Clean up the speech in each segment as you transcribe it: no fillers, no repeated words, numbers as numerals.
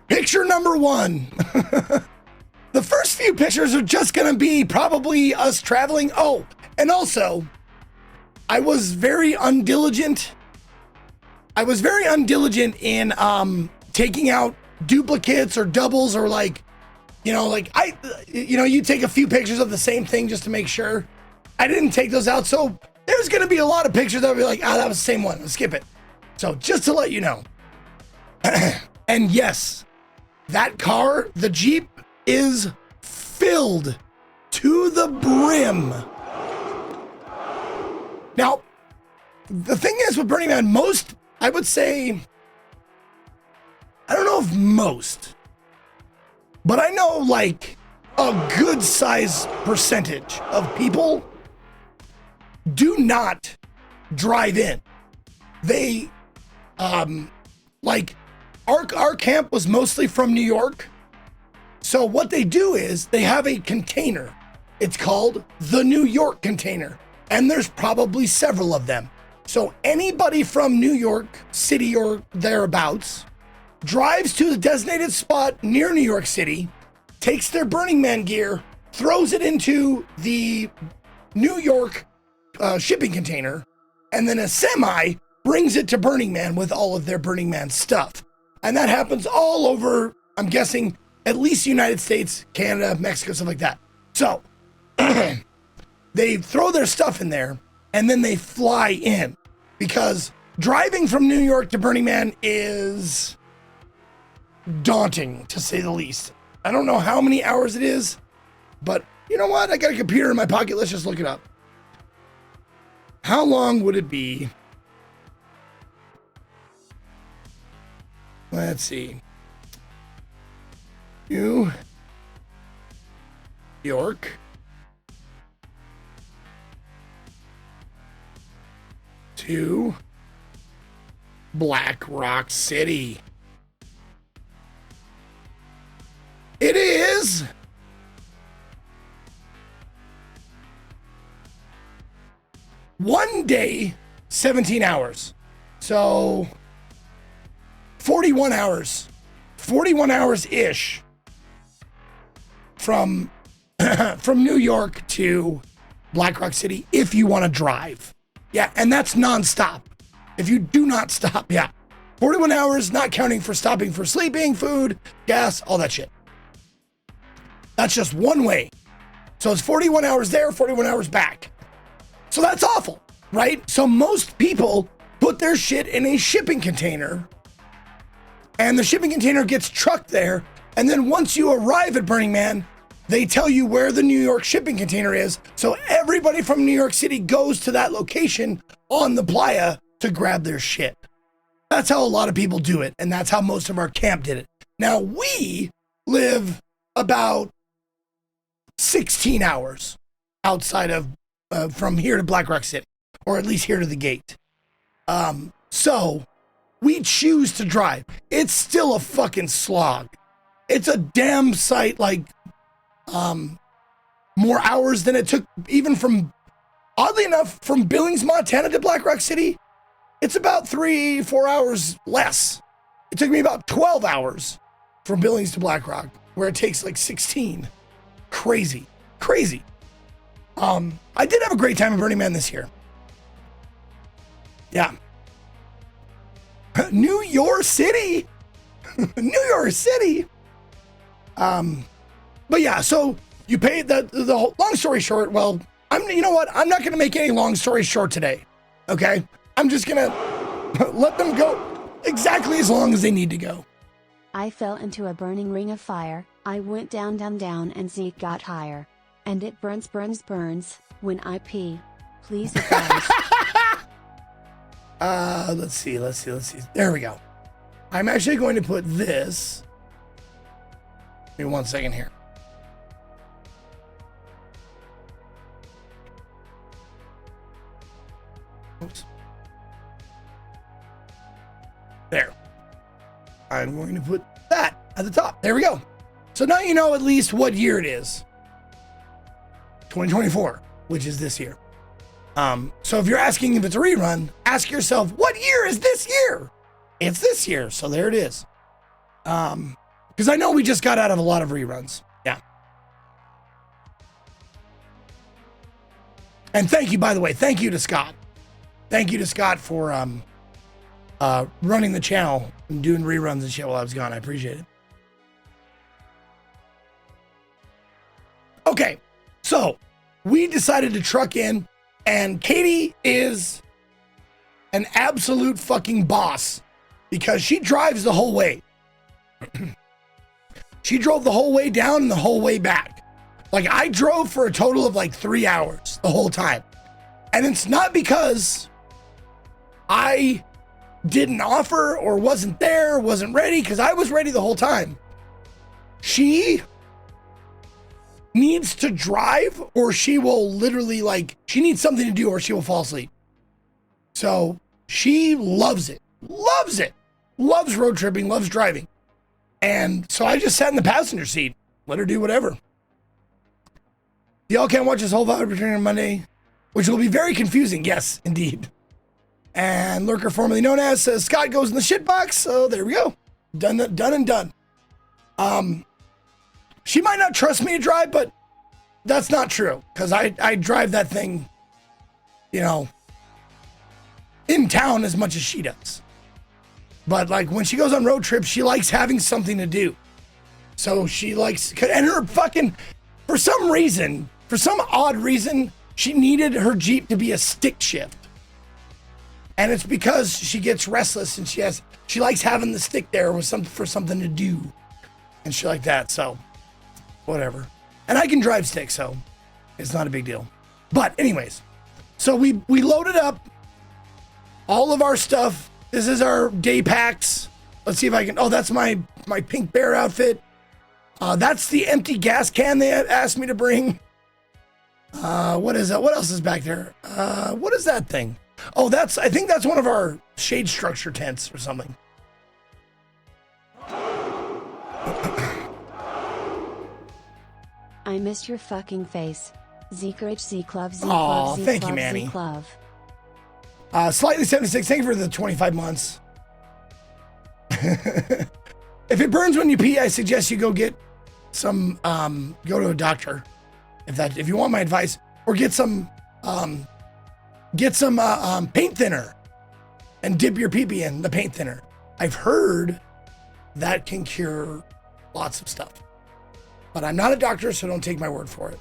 Picture number one. The first few pictures are just gonna be probably us traveling. Oh, and also, I was very undiligent. In taking out duplicates or doubles or like, you take a few pictures of the same thing just to make sure. I didn't take those out, so there's gonna be a lot of pictures that will be like, that was the same one, let's skip it. So just to let you know. And yes, that car, the Jeep, is filled to the brim. Now, the thing is with Burning Man, most, I would say, I don't know if most, but I know like a good size percentage of people do not drive in. They, like our camp was mostly from New York. So what they do is they have a container. It's called the New York container. And there's probably several of them. So anybody from New York City or thereabouts drives to the designated spot near New York City, takes their Burning Man gear, throws it into the New York shipping container, and then a semi brings it to Burning Man with all of their Burning Man stuff. And that happens all over, I'm guessing, at least the United States, Canada, Mexico, stuff like that. So they throw their stuff in there and then they fly in, because driving from New York to Burning Man is daunting, to say the least. I don't know how many hours it is, but you know what? I got a computer in my pocket. Let's just look it up. How long would it be? Let's see. New York to Black Rock City. It is 1 day, 17 hours. So 41 hours. 41 hours-ish from New York to Black Rock City if you want to drive. Yeah, and that's nonstop. If you do not stop, yeah. 41 hours, not counting for stopping for sleeping, food, gas, all that shit. That's just one way. So it's 41 hours there, 41 hours back. So that's awful, right? So most people put their shit in a shipping container, and the shipping container gets trucked there. And then once you arrive at Burning Man, they tell you where the New York shipping container is. So everybody from New York City goes to that location on the playa to grab their shit. That's how a lot of people do it. And that's how most of our camp did it. Now we live about 16 hours outside of, from here to Black Rock City, or at least here to the gate. So we choose to drive. It's still a fucking slog. It's a damn sight, like, more hours than it took even from, oddly enough, from Billings, Montana to Black Rock City. It's about 3-4 hours less. It took me about 12 hours from Billings to Black Rock, where it takes like 16. Crazy. I did have a great time at Burning Man this year. Yeah. New York City. New York City. But yeah, so you pay the whole, long story short, well, you know what? I'm not going to make any long story short today. Okay. I'm just going to let them go exactly as long as they need to go. I fell into a burning ring of fire. I went down, down, down, and Zeke got higher. And it burns, burns, burns when I pee. Please advise. Let's see. There we go. I'm actually going to put this. Give me 1 second here. Oops. There. I'm going to put that at the top. There we go. So now you know at least what year it is. 2024, which is this year. So if you're asking if it's a rerun, ask yourself, what year is this year? It's this year. So there it is. Because I know we just got out of a lot of reruns. Yeah. And thank you, by the way. Thank you to Scott. Thank you to Scott for running the channel and doing reruns and shit while I was gone. I appreciate it. Okay, so we decided to truck in, and Katie is an absolute fucking boss because she drives the whole way. She drove the whole way down and the whole way back. Like, I drove for a total of like 3 hours the whole time. And it's not because I didn't offer or wasn't there, wasn't ready, because I was ready the whole time. She needs to drive or she will literally, like, she needs something to do or she will fall asleep. So she loves it, loves road tripping, loves driving. And so I just sat in the passenger seat, let her do whatever. Y'all can't watch this whole VOD returning on Monday, which will be very confusing. Yes, indeed. And Lurker, formerly known as, says Scott goes in the shit box. So there we go. Done and done. She might not trust me to drive, but that's not true. Because I drive that thing, you know, in town as much as she does. But like when she goes on road trips, she likes having something to do. So she likes, and her fucking, for some odd reason, she needed her Jeep to be a stick shift. And it's because she gets restless and she likes having the stick there with for something to do and shit like that. So whatever. And I can drive stick, so it's not a big deal. But anyways, so we loaded up all of our stuff. This is our day packs. Let's see if I can, oh, that's my pink bear outfit. That's the empty gas can they asked me to bring. What is that? What else is back there? What is that thing? Oh, I think that's one of our shade structure tents or something. I missed your fucking face. Zeke Z Club, Z Aw, Club, Z thank Club, you, Manny. Z Club. Slightly 76, thank you for the 25 months. If it burns when you pee, I suggest you go get some, go to a doctor. If you want my advice, or get some paint thinner and dip your pee-pee in the paint thinner. I've heard that can cure lots of stuff, but I'm not a doctor, so don't take my word for it.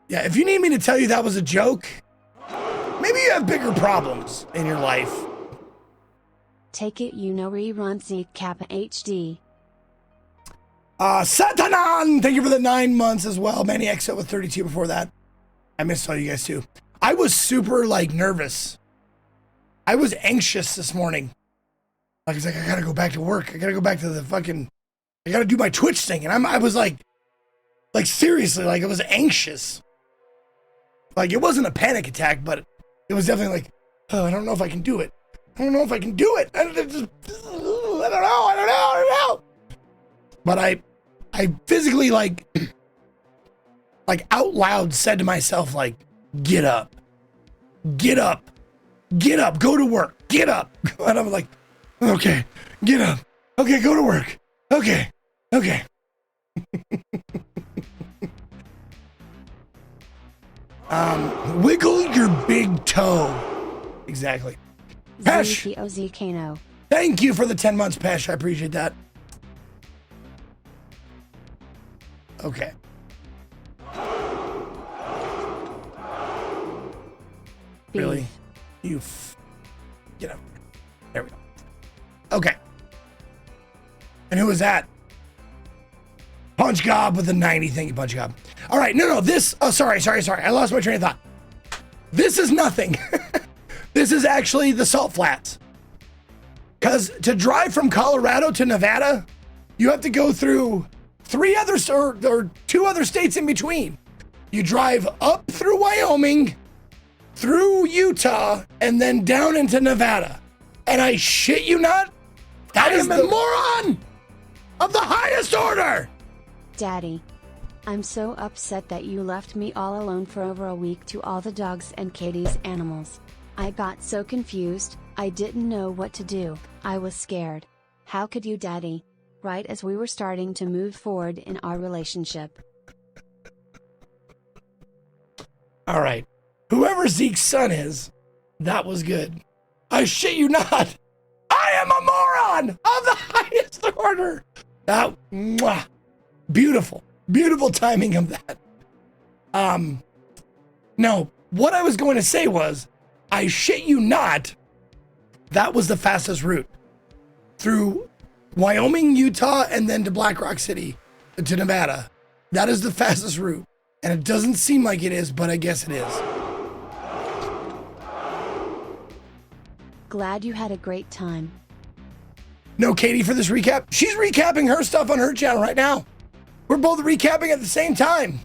Yeah, if you need me to tell you that was a joke, maybe you have bigger problems in your life. Take it, you know, rerun Zeke Kappa HD. Satanan, thank you for the 9 months as well. Manny Exo with 32 before that. I missed all you guys too. I was super like nervous. I was anxious this morning. I was like, I gotta go back to work. I gotta go back to the fucking, I gotta do my Twitch thing. And I was like seriously, like I was anxious. Like it wasn't a panic attack, but it was definitely like, oh, I don't know if I can do it. I don't know if I can do it. I don't know. But I physically like out loud said to myself, like, get up, go to work, get up. And I'm like, okay, get up. Okay, go to work. Okay. Wiggle your big toe. Exactly. Pesh, ZPOZKano. thank you for the 10 months, Pesh. I appreciate that. Okay. Beef. Really? Get up. There we go. Okay. And who was that? Punch Gob with a 90. Thank you, Punch Gob. All right. No. This. Oh, sorry. I lost my train of thought. This is nothing. This is actually the Salt Flats. Because to drive from Colorado to Nevada, you have to go through 2 other states in between. You drive up through Wyoming, through Utah, and then down into Nevada. And I shit you not, I am a moron of the highest order. Daddy, I'm so upset that you left me all alone for over a week to all the dogs and Katie's animals. I got so confused, I didn't know what to do. I was scared. How could you, Daddy? Right as we were starting to move forward in our relationship. All right. Whoever Zeke's son is, that was good. I shit you not. I am a moron of the highest order. That, mwah, beautiful, beautiful timing of that. No, what I was going to say was, I shit you not, that was the fastest route through Wyoming, Utah, and then to Black Rock City, to Nevada. That is the fastest route. And it doesn't seem like it is, but I guess it is. Glad you had a great time. No, Katie, for this recap. She's recapping her stuff on her channel right now. We're both recapping at the same time.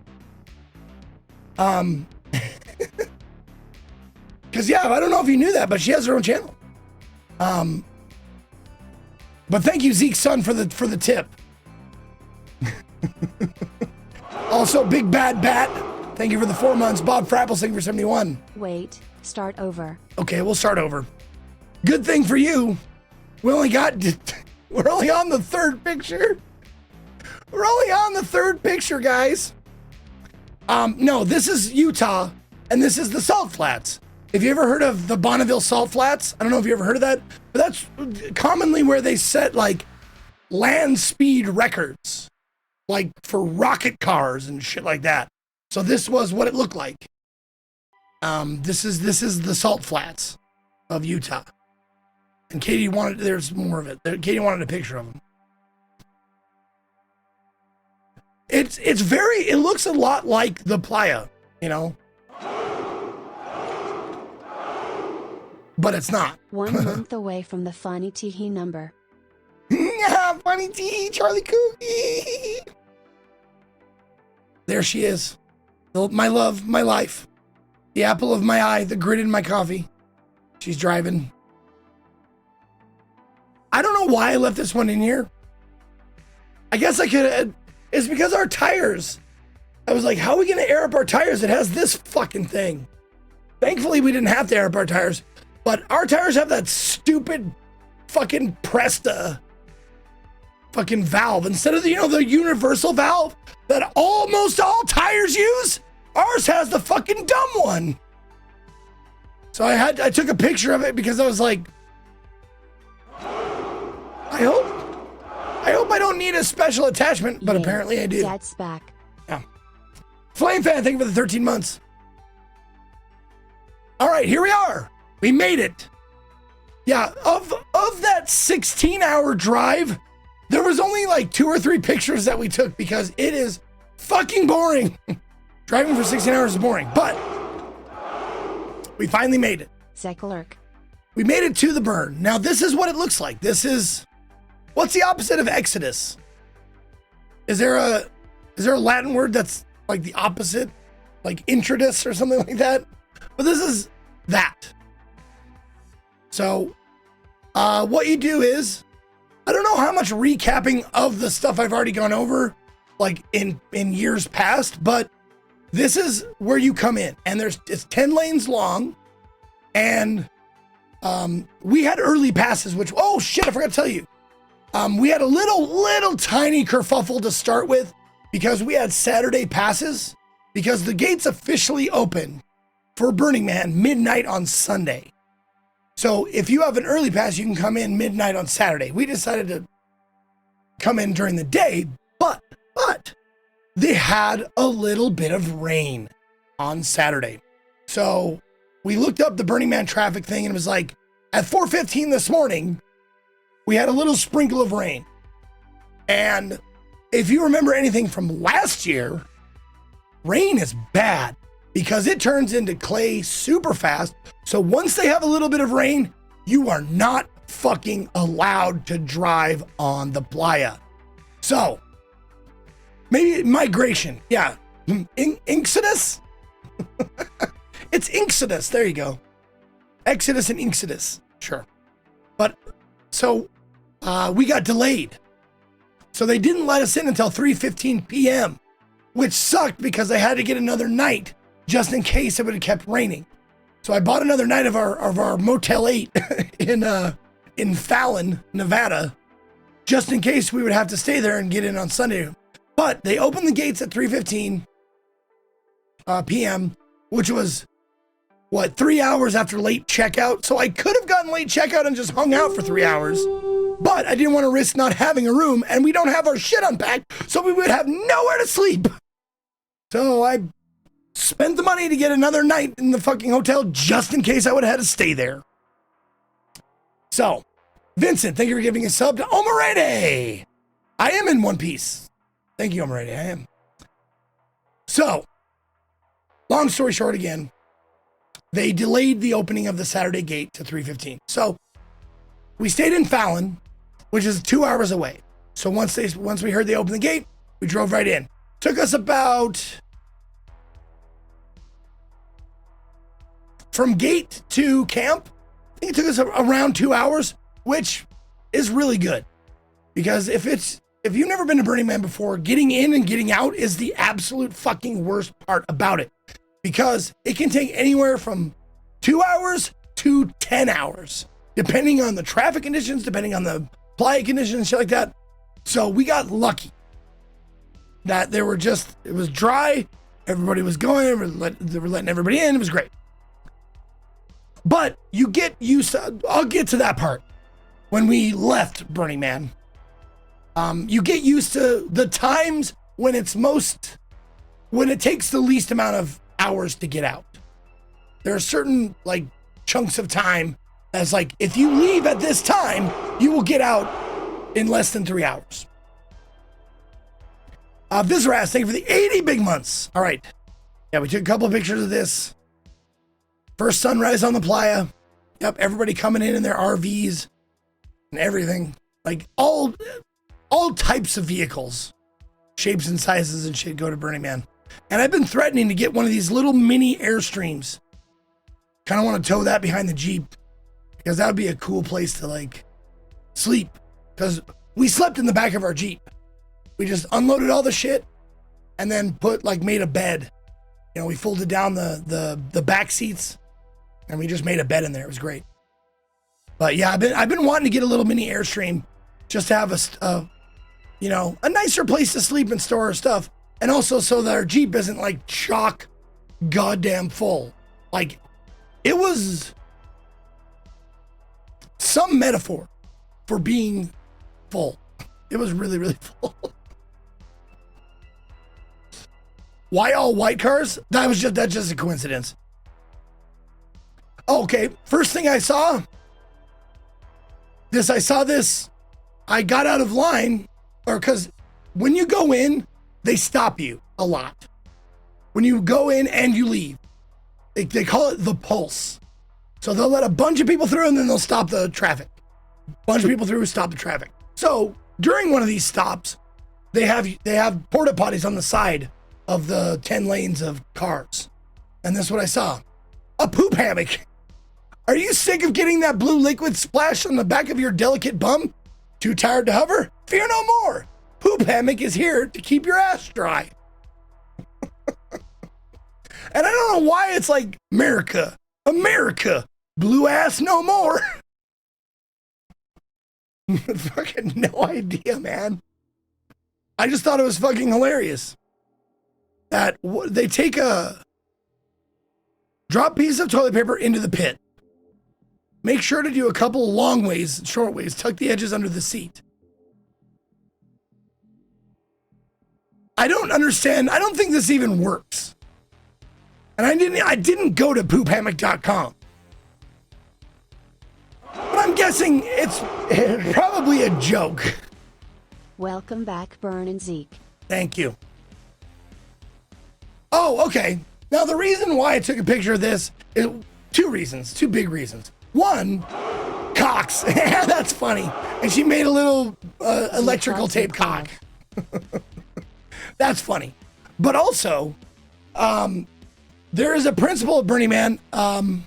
Because, yeah, I don't know if you knew that, but she has her own channel. But thank you, Zeke's son, for the tip. Also, Big Bad Bat, thank you for the 4 months. Bob Frapple, thank you for 71. Wait, start over. Okay, we'll start over. Good thing for you, we're only on the third picture. We're only on the third picture, guys. No, this is Utah, and this is the Salt Flats. Have you ever heard of the Bonneville Salt Flats? I don't know if you ever heard of that, but that's commonly where they set like land speed records, like for rocket cars and shit like that. So this was what it looked like. This is the Salt Flats of Utah. And Katie wanted, there's more of it. Katie wanted a picture of them. It's very, it looks a lot like the playa, you know? But it's not. 1 month away from the funny Teehee number. Yeah, funny T, Charlie Cookie. There she is. My love, my life. The apple of my eye, the grit in my coffee. She's driving. I don't know why I left this one in here. I guess I could, it's because our tires. I was like, how are we going to air up our tires? It has this fucking thing. Thankfully, we didn't have to air up our tires. But our tires have that stupid fucking Presta fucking valve. Instead of the, you know, the universal valve that almost all tires use, ours has the fucking dumb one. So I took a picture of it because I was like, I hope I don't need a special attachment, but apparently I do. Dad's back. Yeah. Flame Fan, thank you for the 13 months. All right, here we are. We made it. Yeah, of that 16-hour drive, there was only like 2 or 3 pictures that we took because it is fucking boring. Driving for 16 hours is boring, but we finally made it. Zekalurk. We made it to the burn. Now, this is what it looks like. This is, what's the opposite of Exodus? Is there a Latin word that's like the opposite? Like introduce or something like that? But this is that. So, what you do is, I don't know how much recapping of the stuff I've already gone over, like in years past, but this is where you come in, and it's 10 lanes long, and we had early passes, which, oh shit, I forgot to tell you. We had a little tiny kerfuffle to start with because we had Saturday passes because the gates officially open for Burning Man midnight on Sunday. So if you have an early pass, you can come in midnight on Saturday. We decided to come in during the day, but they had a little bit of rain on Saturday. So we looked up the Burning Man traffic thing and it was like at 4:15 this morning, we had a little sprinkle of rain. And if you remember anything from last year, rain is bad because it turns into clay super fast. So once they have a little bit of rain, you are not fucking allowed to drive on the playa. So maybe migration. Yeah. Exodus? It's Exodus. There you go. Exodus and Exodus. Sure. But so we got delayed. So they didn't let us in until 3:15 p.m., which sucked because I had to get another night just in case it would have kept raining. So I bought another night of our Motel 8 in Fallon, Nevada, just in case we would have to stay there and get in on Sunday. But they opened the gates at 3:15 p.m., which was, 3 hours after late checkout. So I could have gotten late checkout and just hung out for 3 hours. But I didn't want to risk not having a room, and we don't have our shit unpacked, so we would have nowhere to sleep. So I spent the money to get another night in the fucking hotel just in case I would have had to stay there. So, Vincent, thank you for giving a sub to Omarede. I am in One Piece. Thank you, Omarede. I am. So, long story short again, they delayed the opening of the Saturday gate to 3:15. So, we stayed in Fallon, which is 2 hours away. So once we heard they opened the gate, we drove right in. Took us about, from gate to camp, I think it took us around 2 hours, which is really good. Because if you've never been to Burning Man before, getting in and getting out is the absolute fucking worst part about it. Because it can take anywhere from 2 hours to 10 hours. Depending on the traffic conditions, depending on the playa conditions and shit like that. So we got lucky that it was dry, everybody was going, they were letting everybody in, it was great. But you get used to, I'll get to that part. When we left Burning Man, you get used to the times when it takes the least amount of hours to get out. There are certain chunks of time as if you leave at this time, you will get out in less than 3 hours. Vizoraz, thank you for the 80 big months. All right. Yeah, we took a couple of pictures of this. First sunrise on the playa. Yep, everybody coming in their RVs and everything. All types of vehicles, shapes and sizes and shit go to Burning Man. And I've been threatening to get one of these little mini Airstreams. Kind of want to tow that behind the Jeep. Because that would be a cool place to sleep. Because we slept in the back of our Jeep. We just unloaded all the shit and then made a bed. You know, we folded down the back seats and we just made a bed in there. It was great. But yeah, I've been wanting to get a little mini Airstream just to have a nicer place to sleep and store our stuff. And also so that our Jeep isn't chock goddamn full. It was some metaphor for being full. It was really, really full. Why all white cars? That's just a coincidence. Oh, okay, first thing I saw this. I got out of line, because when you go in, they stop you a lot. When you go in and you leave, they call it the pulse. So they'll let a bunch of people through and then they'll stop the traffic. Bunch of people through, stop the traffic. So during one of these stops, they have porta potties on the side of the 10 lanes of cars. And this is what I saw. A poop hammock. Are you sick of getting that blue liquid splashed on the back of your delicate bum? Too tired to hover? Fear no more. Poop hammock is here to keep your ass dry. And I don't know why it's America, blue ass no more. Fucking no idea, man. I just thought it was fucking hilarious that they take a drop piece of toilet paper into the pit. Make sure to do a couple long ways, short ways, tuck the edges under the seat. I don't understand. I don't think this even works. And I didn't go to poophammock.com. But I'm guessing it's probably a joke. Welcome back, Burn and Zeke. Thank you. Oh, okay. Now the reason why I took a picture of this is two big reasons. One, cocks. That's funny. And she made a little electrical tape cock. That's funny. But also, there is a principle of Burning Man. I'm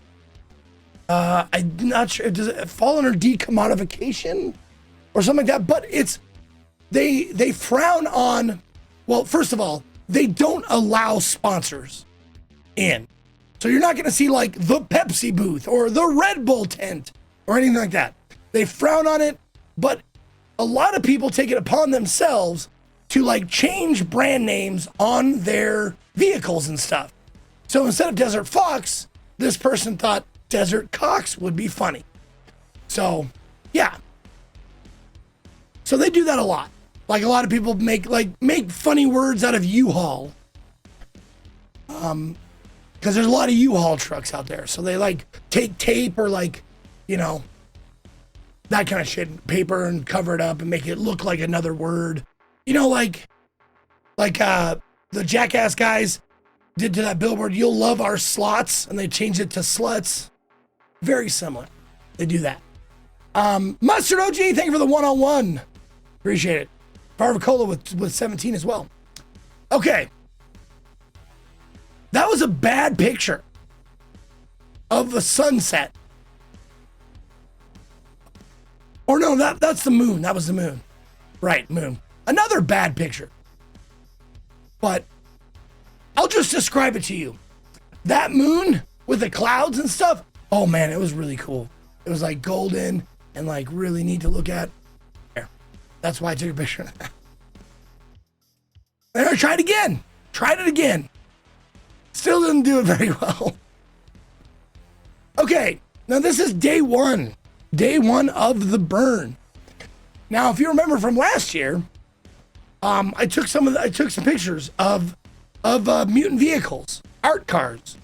not sure. Does it fall under decommodification or something like that? But they frown on. Well, first of all, they don't allow sponsors in. So you're not going to see the Pepsi booth or the Red Bull tent or anything like that. They frown on it, but a lot of people take it upon themselves to like change brand names on their vehicles and stuff. So instead of Desert Fox, this person thought Desert Cox would be funny. So, yeah. So they do that a lot. Like a lot of people make funny words out of U-Haul. Because there's a lot of U-Haul trucks out there. So they like take tape or like, you know, that kind of shit, paper, and cover it up and make it look like another word. You know, like the Jackass guys did to that billboard, "You'll love our slots," and they changed it to sluts. Very similar. They do that. Mustard OG, thank you for the 101. Appreciate it. Barbacola with 17 as well. Okay. That was a bad picture of the sunset. Or no, that's the moon. That was the moon. Right, moon. Another bad picture. But I'll just describe it to you. That moon with the clouds and stuff, oh man, it was really cool. It was like golden and like really neat to look at. There. That's why I took a picture of that. There, try it again. Tried it again. Still didn't do it very well. Okay, now this is day one. Day one of the burn. Now, if you remember from last year, I took some pictures of mutant vehicles, art cars.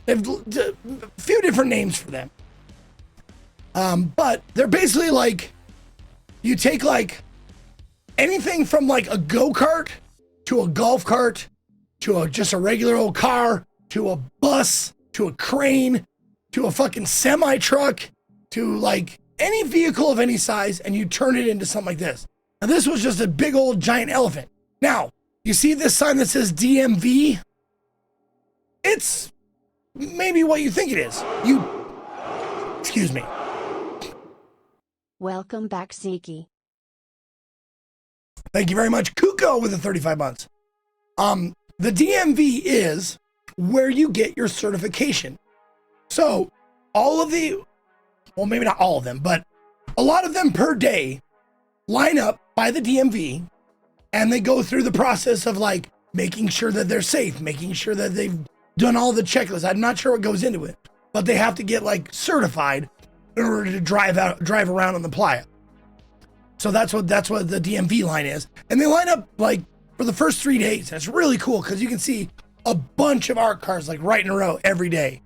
They have a few different names for them. But they're basically like, you take like anything from like a go-kart to a golf cart to just a regular old car to a bus to a crane to a fucking semi-truck to like any vehicle of any size, and you turn it into something like this. Now this was just a big old giant elephant. Now, you see this sign that says DMV? It's maybe what you think it is. Excuse me. Welcome back, Zeke. Thank you very much, Kuko, with the 35 months. The DMV is where you get your certification. So all of the, well, maybe not all of them, but a lot of them per day line up by the DMV, and they go through the process of like making sure that they're safe, making sure that they've done all the checklists. I'm not sure what goes into it, but they have to get like certified in order to drive around on the playa. So that's what the DMV line is. And they line up like for the first 3 days. And it's really cool because you can see a bunch of art cars like right in a row every day.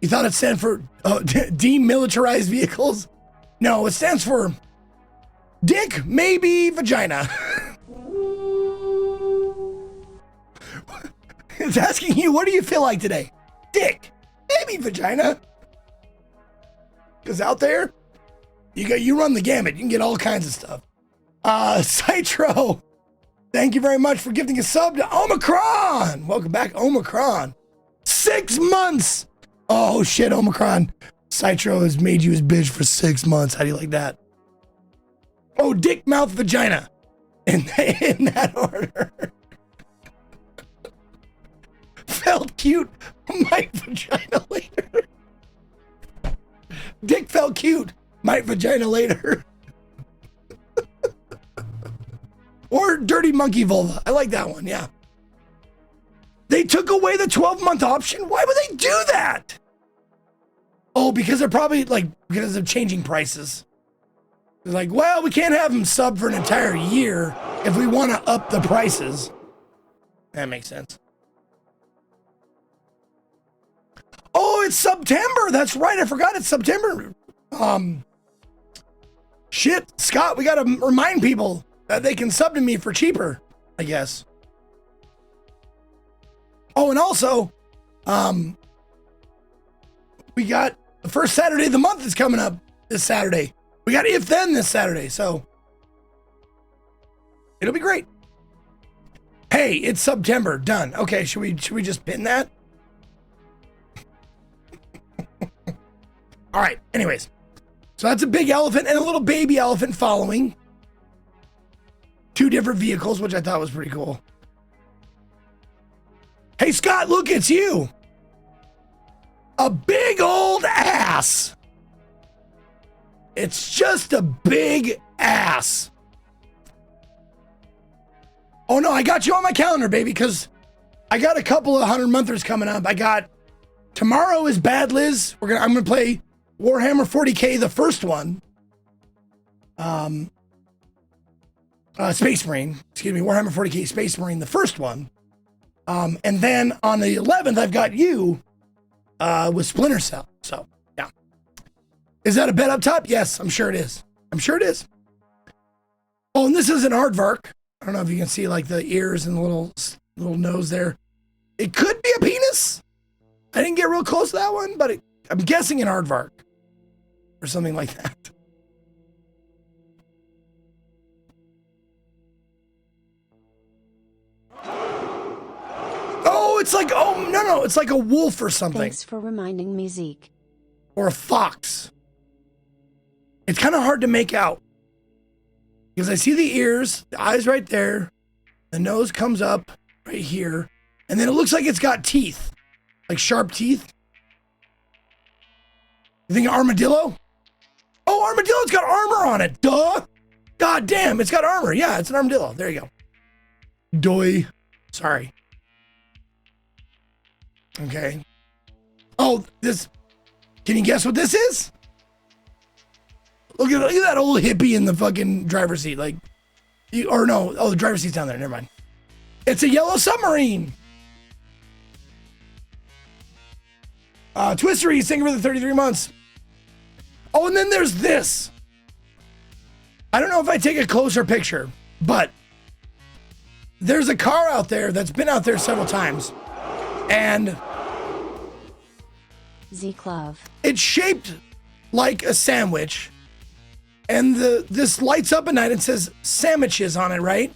You thought it stood for demilitarized vehicles? No, it stands for dick, maybe vagina. It's asking you, what do you feel like today? Dick, maybe vagina. Because out there, you run the gamut. You can get all kinds of stuff. Citro, thank you very much for gifting a sub to Omicron. Welcome back, Omicron. 6 months. Oh shit, Omicron. Citro has made you his bitch for 6 months. How do you like that? Oh, dick, mouth, vagina. In that order. Felt cute. Might vagina later. Dick felt cute. Might vagina later. Or dirty monkey vulva. I like that one, yeah. They took away the 12-month option? Why would they do that? Oh, because they're probably like, because of changing prices. They're like, well, we can't have them sub for an entire year if we want to up the prices. That makes sense. Oh, it's September. That's right. I forgot it's September. Shit, Scott, we got to remind people that they can sub to me for cheaper, I guess. Oh, and also, we got the first Saturday of the month is coming up this Saturday. We got If Then this Saturday, so it'll be great. Hey, it's September. Done. Okay, should we just pin that? All right, anyways. So that's a big elephant and a little baby elephant following. 2 different vehicles, which I thought was pretty cool. Hey, Scott, look, it's you. A big old ass. ass. It's just a big ass. Oh no, I got you on my calendar, baby, because I got a couple of 100-monthers coming up. I got tomorrow is Bad Liz. I'm gonna play Warhammer 40K, the first one. Space Marine, excuse me, Warhammer 40K Space Marine, the first one. And then on the 11th, I've got you with Splinter Cell. So, yeah. Is that a bet up top? Yes, I'm sure it is. I'm sure it is. Oh, and this is an aardvark. I don't know if you can see like the ears and the little nose there. It could be a penis. I didn't get real close to that one, but I'm guessing an aardvark or something like that. Oh, it's like, oh, no, it's like a wolf or something. Thanks for reminding me, Zeke. Or a fox. It's kind of hard to make out. Because I see the ears, the eyes right there, the nose comes up right here, and then it looks like it's got teeth, like sharp teeth. You think armadillo? Oh, armadillo's got armor on it, duh! God damn, it's got armor. Yeah, it's an armadillo. There you go. Doy. Sorry. Okay. Oh, this, can you guess what this is? Look at that old hippie in the fucking driver's seat. Like, the driver's seat's down there. Never mind. It's a yellow submarine. Twistery, thank you for the 33 months. Oh, and then there's this. I don't know if I take a closer picture, but there's a car out there that's been out there several times. And Zeke Love. It's shaped like a sandwich. And this lights up at night and says sandwiches on it, right?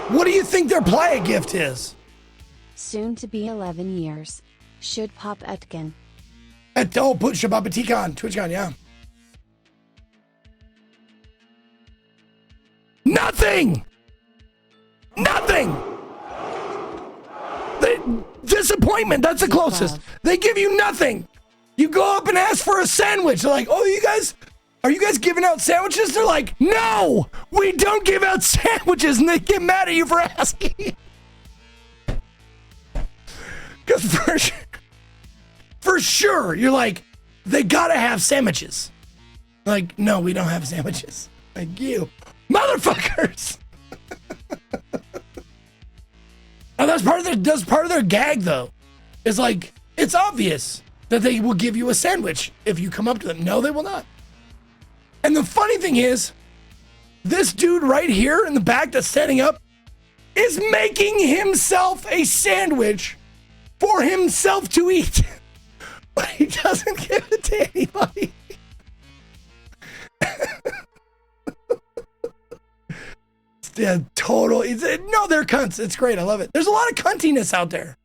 What do you think their playa gift is? Soon to be 11 years. Should pop Etkin. Put Shababatik on, TwitchCon, yeah. Nothing! Disappointment, that's the closest. They give you nothing. You go up and ask for a sandwich. They're like, oh, are you guys giving out sandwiches? They're like, no, we don't give out sandwiches. And they get mad at you for asking. Because for sure, you're like, they gotta have sandwiches. Like, no, we don't have sandwiches. Like, you motherfuckers. Now that's part of their gag, though. It's like, it's obvious that they will give you a sandwich if you come up to them. No, they will not. And the funny thing is, this dude right here in the back that's standing up is making himself a sandwich for himself to eat. But he doesn't give it to anybody. Yeah, total. No, they're cunts. It's great. I love it. There's a lot of cuntiness out there.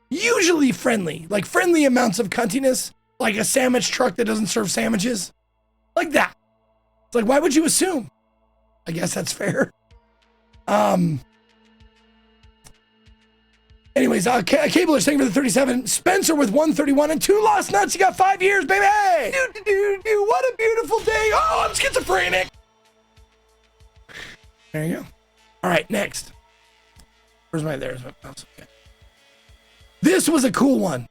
Usually friendly, like friendly amounts of cuntiness, like a sandwich truck that doesn't serve sandwiches, like that. It's like, why would you assume? I guess that's fair. Anyways, Cabler, thank you for the 37. Spencer with 131 and 2 lost nuts. You got 5 years, baby. What a beautiful day. Oh, I'm schizophrenic. There you go. All right, next. There's my mouse. Okay. This was a cool one.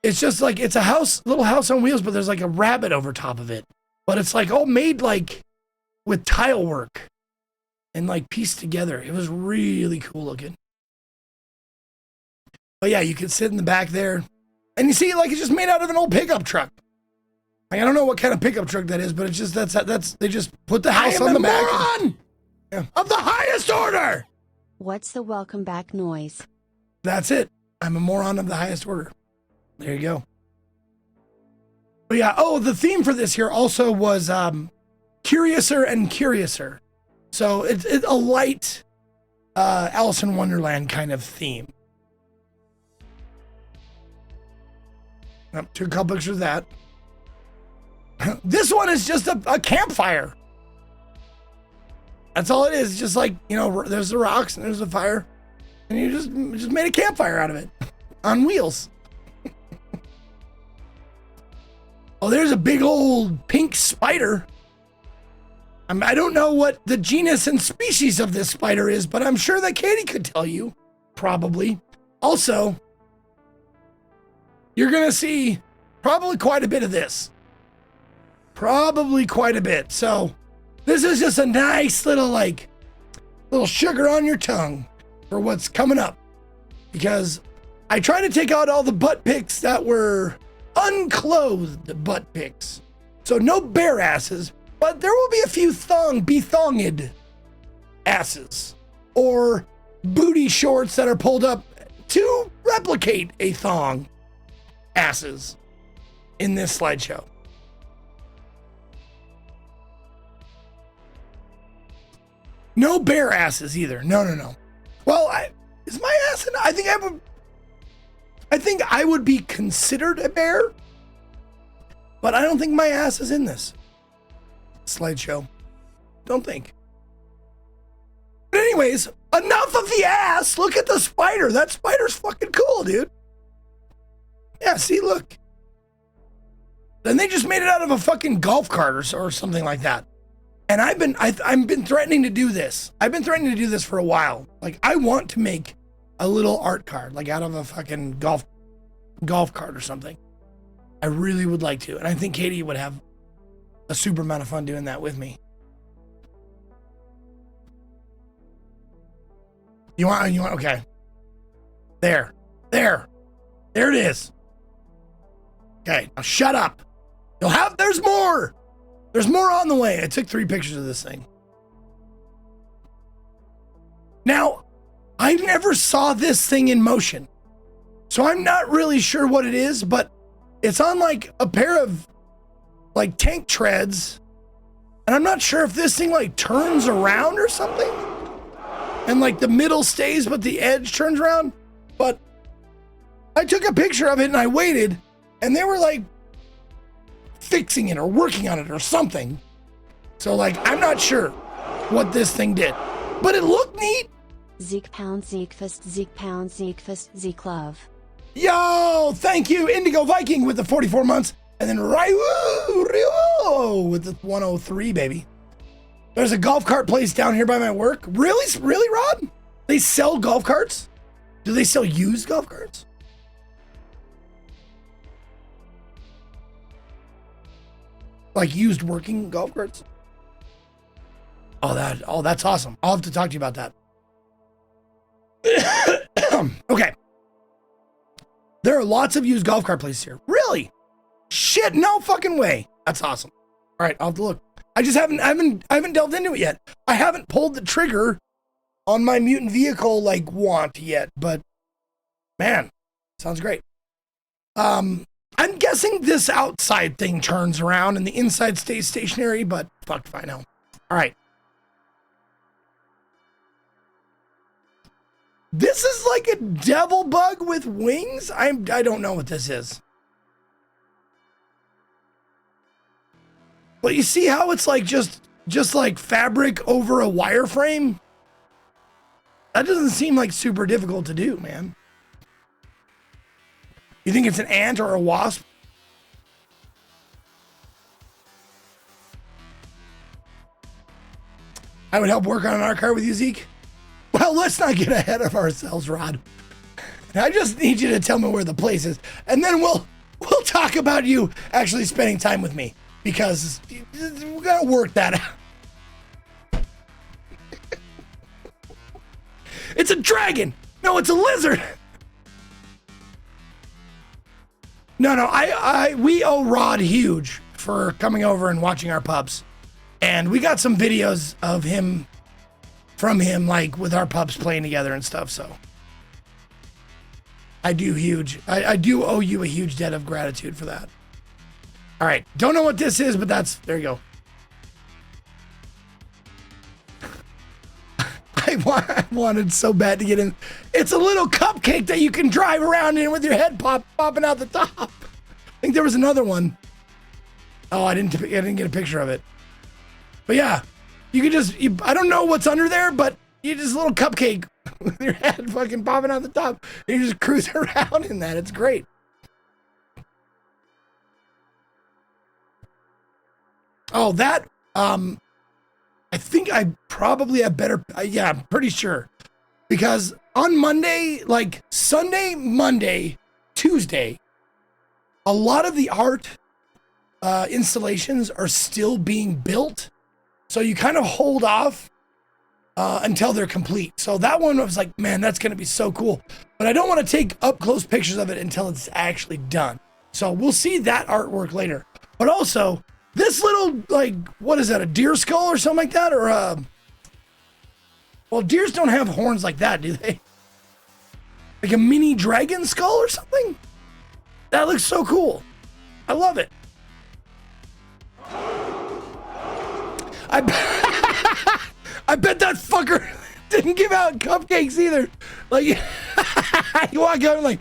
It's just like, it's a little house on wheels, but there's like a rabbit over top of it. But it's like all made like with tile work and like pieced together. It was really cool looking. But yeah, you can sit in the back there and you see like it's just made out of an old pickup truck. Like, I don't know what kind of pickup truck that is, but it's just, that's they just put the house on the back. Yeah. Of the highest order. What's the welcome back noise? That's it. I'm a moron of the highest order. There you go. But yeah, the theme for this here also was Curiouser and Curiouser. So it's a light Alice in Wonderland kind of theme. Took a couple pictures of that. This one is just a campfire. That's all it is. It's just like, there's the rocks and there's a fire. And you just made a campfire out of it. On wheels. Oh, there's a big old pink spider. I don't know what the genus and species of this spider is, but I'm sure that Katie could tell you. Probably. Also, you're going to see probably quite a bit of this. Probably quite a bit. So this is just a nice little sugar on your tongue for what's coming up. Because I tried to take out all the butt pics that were unclothed butt pics. So no bare asses, but there will be a few bethonged asses or booty shorts that are pulled up to replicate a thong asses in this slideshow. No bare asses either. No. Well, is my ass in? I think I would be considered a bear, but I don't think my ass is in this slideshow. Don't think. But anyways, enough of the ass. Look at the spider. That spider's fucking cool, dude. Yeah, see, look. And they just made it out of a fucking golf cart or something like that. And I've been threatening to do this. I've been threatening to do this for a while. Like, I want to make a little art card, like out of a fucking golf cart or something. I really would like to. And I think Katie would have a super amount of fun doing that with me. You want, okay. There it is. Okay, now shut up. There's more. There's more on the way. I took 3 pictures of this thing. Now, I never saw this thing in motion. So I'm not really sure what it is, but it's on like a pair of like tank treads. And I'm not sure if this thing like turns around or something. And like the middle stays, but the edge turns around. But I took a picture of it and I waited, and they were like fixing it or working on it or something. So like, I'm not sure what this thing did, but it looked neat. Zeke pound, Zeke fist, Zeke pound, Zeke fist, Zeke love. Yo, thank you, Indigo Viking with the 44 months. And then Ryu with the 103, baby. There's a golf cart place down here by my work. Really, Rod? They sell golf carts? Do they sell used golf carts? Like used working golf carts? Oh, that's awesome. I'll have to talk to you about that. Okay. There are lots of used golf cart places here. Really? Shit, no fucking way. That's awesome. All right, I'll have to look. I haven't delved into it yet. I haven't pulled the trigger on my mutant vehicle like want yet, but man, sounds great. I'm guessing this outside thing turns around and the inside stays stationary, but fuck if I know. All right. This is like a devil bug with wings. I don't know what this is. But you see how it's like just like fabric over a wireframe? That doesn't seem like super difficult to do, man. You think it's an ant or a wasp? I would help work on an art card with you, Zeke. Well, let's not get ahead of ourselves, Rod. I just need you to tell me where the place is, and then we'll talk about you actually spending time with me, because we gotta work that out. It's a dragon. No, it's a lizard. No, we owe Rod huge for coming over and watching our pups. And we got some videos of him, from him, like with our pups playing together and stuff, so. I do owe you a huge debt of gratitude for that. All right, don't know what this is, but there you go. I wanted so bad to get in. It's a little cupcake that you can drive around in with your head popping out the top. I think there was another one. Oh, I didn't get a picture of it. But yeah, you could just, I don't know what's under there, but you just a little cupcake with your head fucking popping out the top. And you just cruise around in that. It's great. Oh, that, I think I probably have better, yeah, I'm pretty sure. Because on Monday, like Sunday, Monday, Tuesday, a lot of the art installations are still being built. So you kind of hold off until they're complete. So that one I was like, man, that's going to be so cool. But I don't want to take up close pictures of it until it's actually done. So we'll see that artwork later. But also, this little, like, what is that, a deer skull or something like that? Or, well, deers don't have horns like that, do they? Like a mini dragon skull or something? That looks so cool. I love it. I bet that fucker didn't give out cupcakes either. Like, you walk out and like,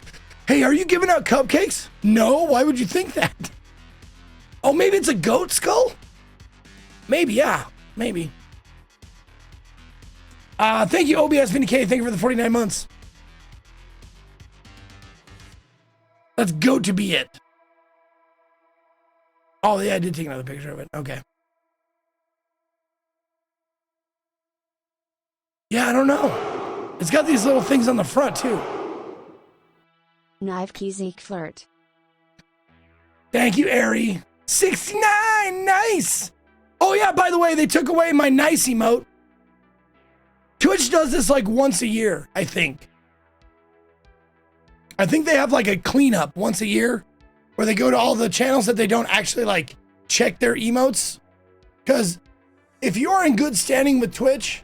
hey, are you giving out cupcakes? No, why would you think that? Oh, maybe it's a goat skull? Maybe, yeah, maybe. Thank you, OBS VNK. Thank you for the 49 months. Let's go to be it. Oh, yeah, I did take another picture of it. Okay. Yeah, I don't know. It's got these little things on the front, too. Knife key Zeke flirt. Thank you, Ari. 69, nice. Oh, yeah, by the way, they took away my nice emote. Twitch does this like once a year, I think. I think they have like a cleanup once a year where they go to all the channels that they don't actually like check their emotes. Because if you're in good standing with Twitch,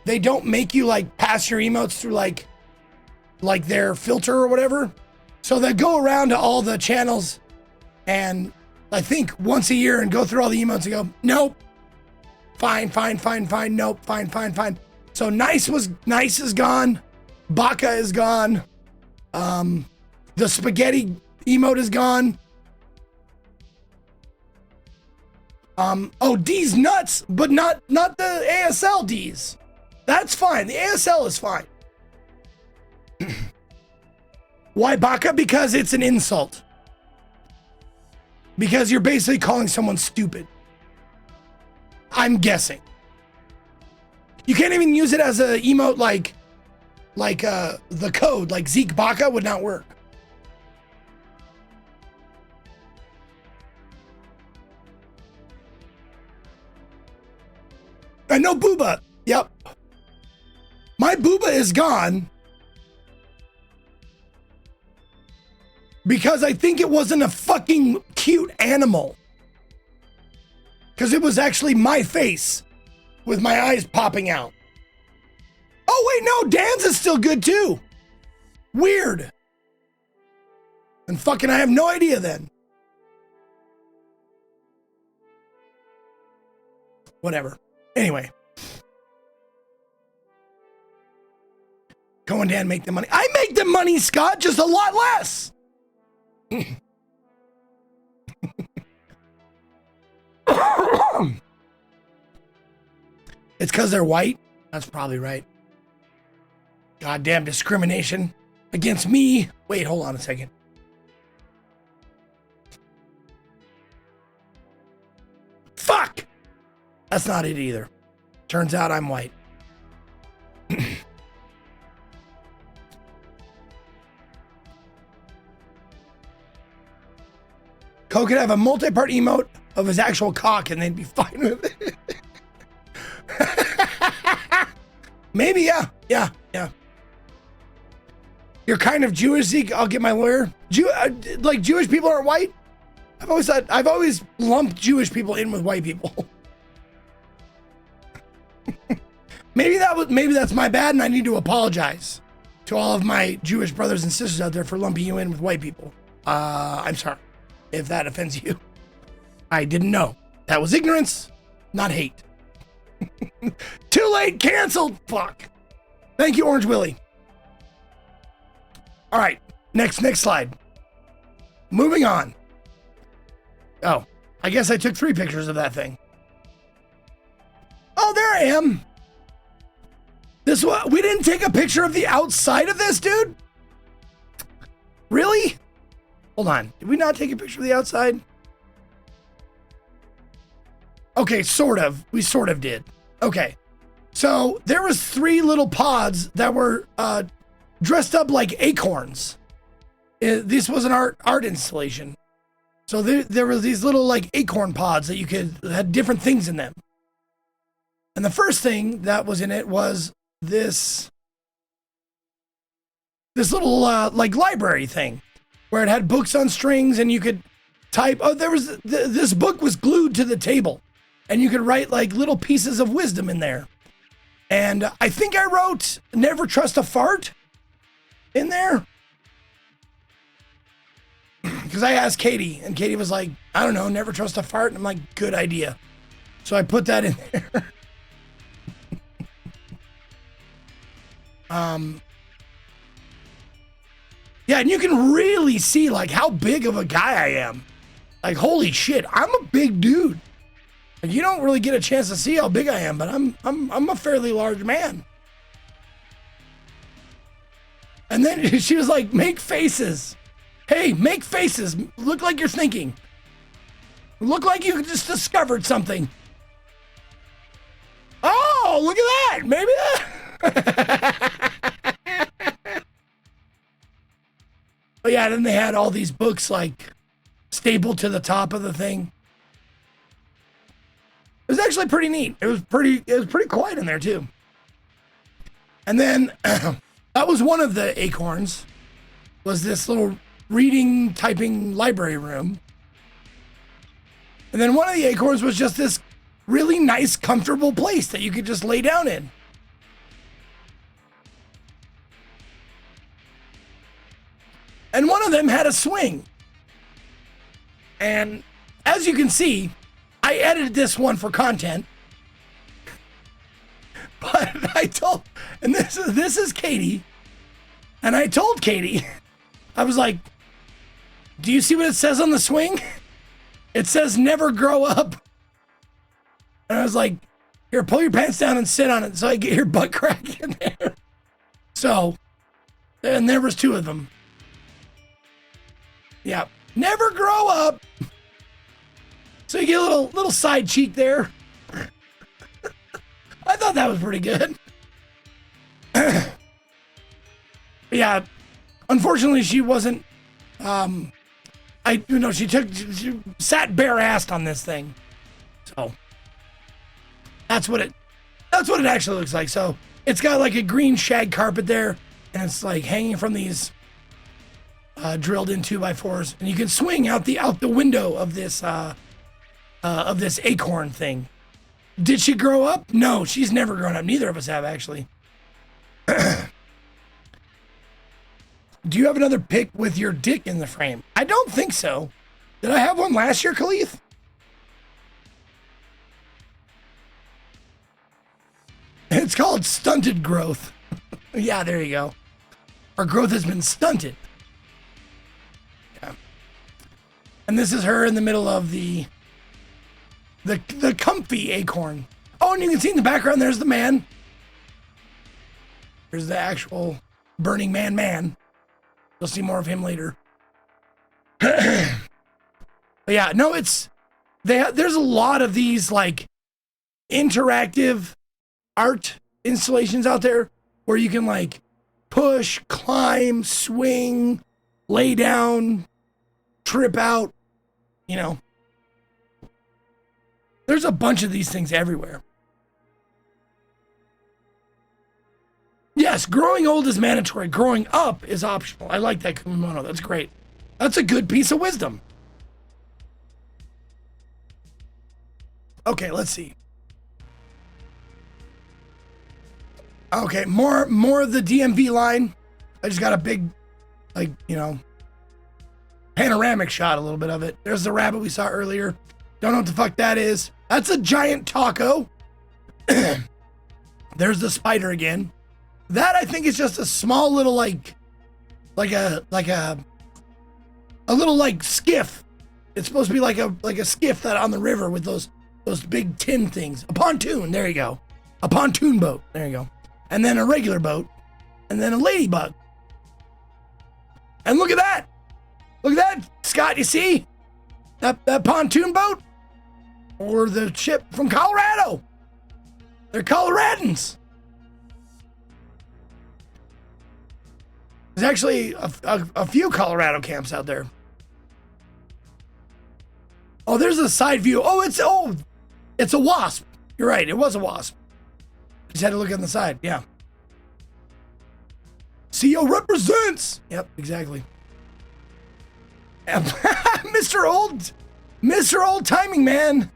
they don't make you like pass your emotes through like their filter or whatever. So they go around to all the channels and I think once a year and go through all the emotes and go, nope, fine, nope, fine. So nice is gone. Baka is gone. The spaghetti emote is gone. Oh, D's nuts, but not the ASL D's. That's fine. The ASL is fine. Why Baka? Because it's an insult. Because you're basically calling someone stupid. I'm guessing. You can't even use it as a emote like the code, like Zeke Baka would not work. And no booba. Yep. My booba is gone. Because I think it wasn't a fucking cute animal. Because it was actually my face with my eyes popping out. Oh, wait, no, Dan's is still good too. Weird. And fucking, I have no idea then. Whatever. Anyway. Go and Dan make the money. I make the money, Scott, just a lot less. It's because they're white? That's probably right. Goddamn discrimination against me. Wait, hold on a second. Fuck! That's not it either. Turns out I'm white. Cole could have a multi-part emote of his actual cock and they'd be fine with it. Maybe, yeah. You're kind of Jewish, Zeke. I'll get my lawyer. Like Jewish people aren't white? I've always lumped Jewish people in with white people. Maybe that's my bad and I need to apologize to all of my Jewish brothers and sisters out there for lumping you in with white people. I'm sorry if that offends you. I didn't know. That was ignorance, not hate. Too late, canceled. Fuck. Thank you, Orange Willie. All right, next slide. Moving on. Oh, I guess I took 3 pictures of that thing. Oh, there I am. This one, we didn't take a picture of the outside of this, dude? Really? Hold on. Did we not take a picture of the outside? Okay, sort of. We sort of did. Okay. So there was 3 little pods that were dressed up like acorns. This was an art installation. So there were these little like acorn pods that had different things in them. And the first thing that was in it was this little like library thing where it had books on strings and you could type. Oh, this book was glued to the table and you could write like little pieces of wisdom in there. And I think I wrote "Never trust a fart" in there. Because I asked Katie, and Katie was like, I don't know, never trust a fart. And I'm like, good idea. So I put that in there. Yeah, and you can really see like how big of a guy I am. Like, holy shit, I'm a big dude. Like, you don't really get a chance to see how big I am, but I'm a fairly large man. And then she was like, make faces. Hey, make faces. Look like you're thinking. Look like you just discovered something. Oh, look at that. Maybe that. But yeah, then they had all these books like stapled to the top of the thing. It was actually pretty neat. It was pretty quiet in there too. And then that was one of the acorns, was this little reading, typing library room. And then one of the acorns was just this really nice, comfortable place that you could just lay down in. And one of them had a swing. And as you can see, I edited this one for content. But and this is Katie. And I told Katie, I was like, do you see what it says on the swing? It says never grow up. And I was like, here, pull your pants down and sit on it so I get your butt crack in there. So, and there was 2 of them. Yeah, never grow up. So you get a little side cheek there. I thought that was pretty good. Yeah, unfortunately she wasn't. She sat bare-assed on this thing. So that's what it actually looks like. So it's got like a green shag carpet there, and it's like hanging from these drilled in 2x4s, and you can swing out the window of this acorn thing. Did she grow up? No, she's never grown up. Neither of us have, actually. Do you have another pic with your dick in the frame? I don't think so. Did I have one last year, Khalith? It's called stunted growth. Yeah, there you go. Our growth has been stunted. Yeah. And this is her in the middle of the comfy acorn. Oh, and you can see in the background, there's the man. There's the actual Burning Man. You'll see more of him later. But yeah, no, there's a lot of these like interactive art installations out there where you can like push, climb, swing, lay down, trip out, you know. There's a bunch of these things everywhere. Yes, growing old is mandatory. Growing up is optional. I like that, Kumono. That's great. That's a good piece of wisdom. Okay, let's see. Okay, more of the DMV line. I just got a big, like, you know, panoramic shot, a little bit of it. There's the rabbit we saw earlier. Don't know what the fuck that is. That's a giant taco. There's the spider again. That I think is just a small little like a little like skiff. It's supposed to be like a skiff that on the river with those big tin things. A pontoon, there you go. A pontoon boat, there you go. And then a regular boat, and then a ladybug. And look at that. Look at that, Scott, you see? That pontoon boat? or the ship from Colorado. They're Coloradans. There's actually a few Colorado camps out there. Oh, there's a side view. Oh, it's a wasp. You're right. It was a wasp. Just had to look on the side. Yeah. CO represents. Yep, exactly. Mr. Old Timing Man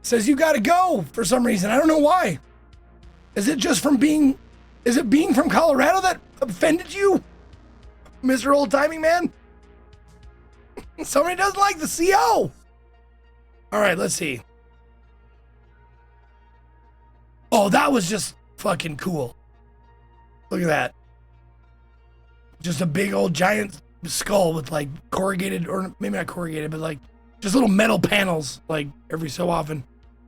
says you got to go for some reason. I don't know why. Is it being from Colorado that offended you, Mr. Old Timing Man? Somebody doesn't like the CO. All right, let's see. Oh, that was just fucking cool. Look at that. Just a big old giant skull with like corrugated, or maybe not corrugated, but like just little metal panels, like every so often.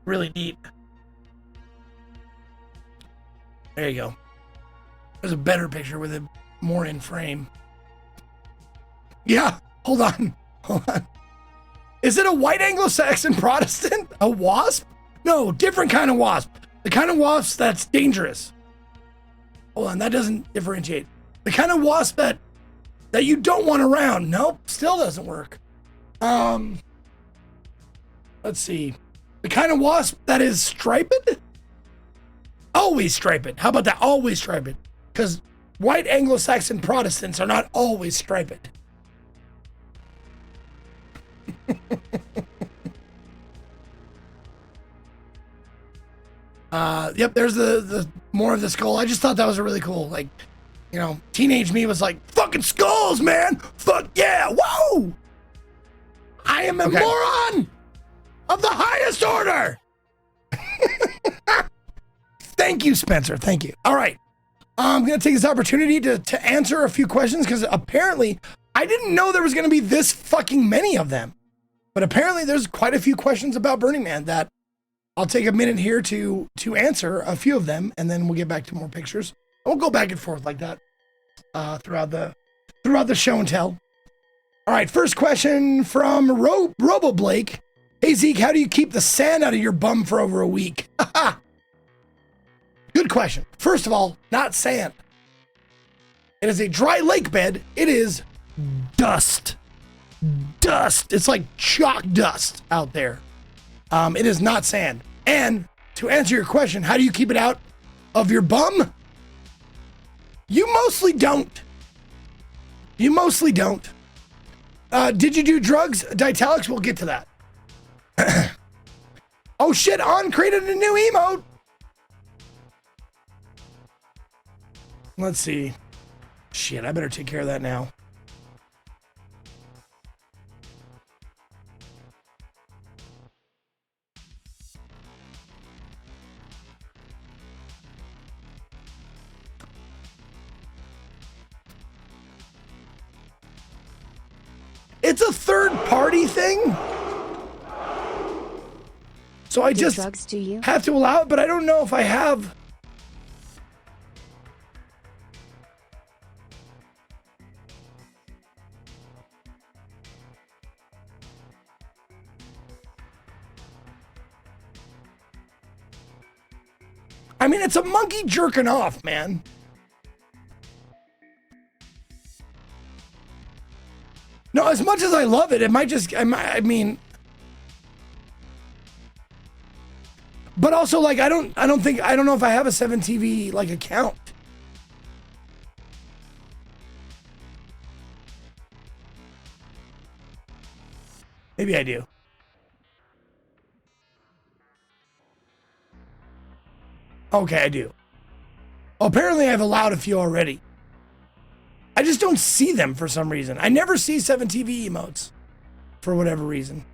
Really neat. There you go. There's a better picture with it more in frame. Yeah, hold on. Is it a white Anglo-Saxon Protestant? A wasp? No, different kind of wasp. The kind of wasp that's dangerous. Hold on, that doesn't differentiate. The kind of wasp that you don't want around. Nope, still doesn't work. Let's see. The kind of wasp that is striped? Always striped. How about that? Always striped. Because white Anglo-Saxon Protestants are not always striped. Yep, there's the more of the skull. I just thought that was really cool. Like, you know, teenage me was like, fucking skulls, man! Fuck yeah! Whoa! I am a moron of the highest order! Thank you, Spencer. Thank you. All right. I'm going to take this opportunity to answer a few questions because apparently I didn't know there was going to be this fucking many of them. But apparently there's quite a few questions about Burning Man that I'll take a minute here to answer a few of them, and then we'll get back to more pictures. I won't go back and forth like that throughout the show and tell. All right, first question from Robo Blake. Hey Zeke, how do you keep the sand out of your bum for over a week? Good question. First of all, not sand. It is a dry lake bed. It is dust. Dust. It's like chalk dust out there. It is not sand. And to answer your question, how do you keep it out of your bum? You mostly don't. You mostly don't. Did you do drugs? Ditalics, we'll get to that. Oh shit, On created a new emote. Let's see. Shit, I better take care of that now. It's a third-party thing. So I just have to allow it, but I don't know if I have. I mean, it's a monkey jerking off, man. No, as much as I love it, it might just, I mean, but also like, I don't know if I have a 7TV like account. Maybe I do. Okay, I do. Well, apparently I've allowed a few already. I just don't see them for some reason. I never see 7TV emotes for whatever reason.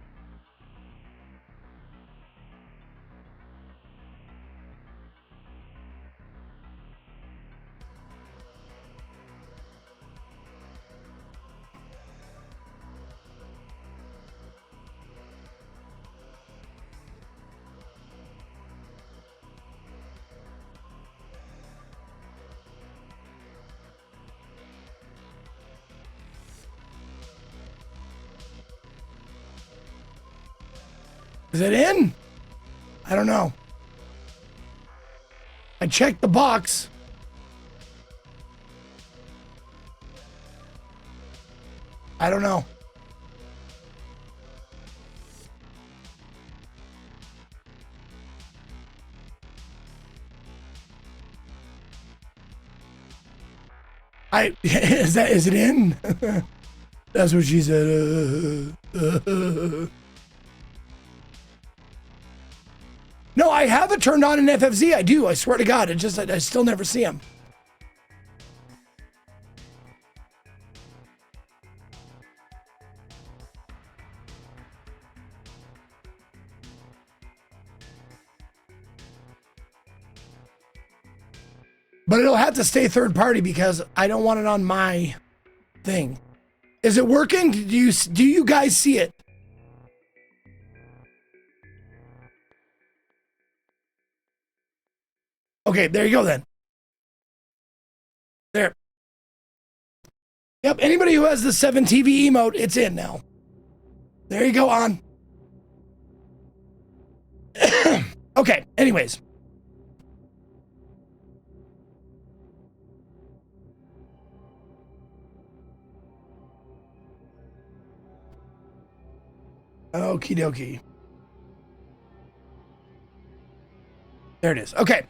Is it in? I don't know. I checked the box. I don't know. Is it in? That's what she said. No, I have it turned on in FFZ. I do. I swear to God. It just I still never see him. But it'll have to stay third party because I don't want it on my thing. Is it working? Do you guys see it? Okay, there you go then. There. Yep, anybody who has the 7 TV emote, it's in now. There you go, on. Okay, anyways. Okie dokie. There it is. Okay.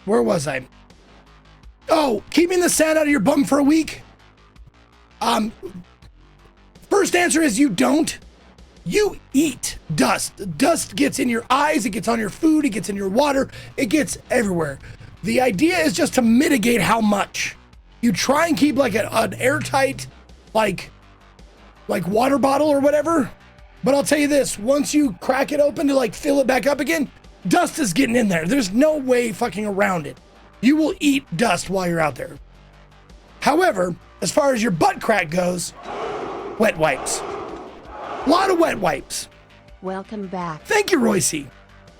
Where was I? Oh, keeping the sand out of your bum for a week? First answer is you don't. You eat dust. Dust gets in your eyes, it gets on your food, it gets in your water, it gets everywhere. The idea is just to mitigate how much. You try and keep like an airtight, like water bottle or whatever. But I'll tell you this, once you crack it open to like fill it back up again, dust is getting in there. There's no way fucking around it. You will eat dust while you're out there. However, as far as your butt crack goes, wet wipes. A lot of wet wipes. Welcome back. Thank you, Royce.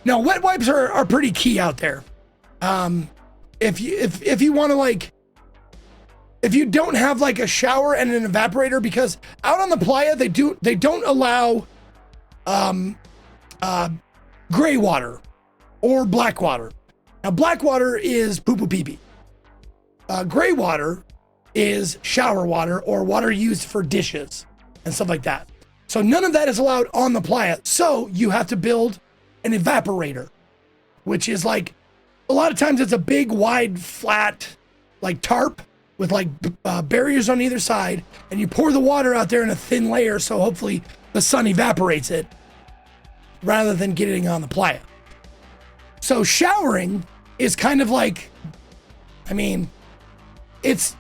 No, wet wipes are pretty key out there. If you want to like, if you don't have like a shower and an evaporator, because out on the playa they don't allow gray water or black water. Now black water is poo poo pee pee. Gray water is shower water or water used for dishes and stuff like that. So none of that is allowed on the playa. So you have to build an evaporator, which is like, a lot of times it's a big, wide, flat, like tarp with like barriers on either side. And you pour the water out there in a thin layer. So hopefully the sun evaporates it rather than getting on the playa. So showering is kind of like, I mean, it's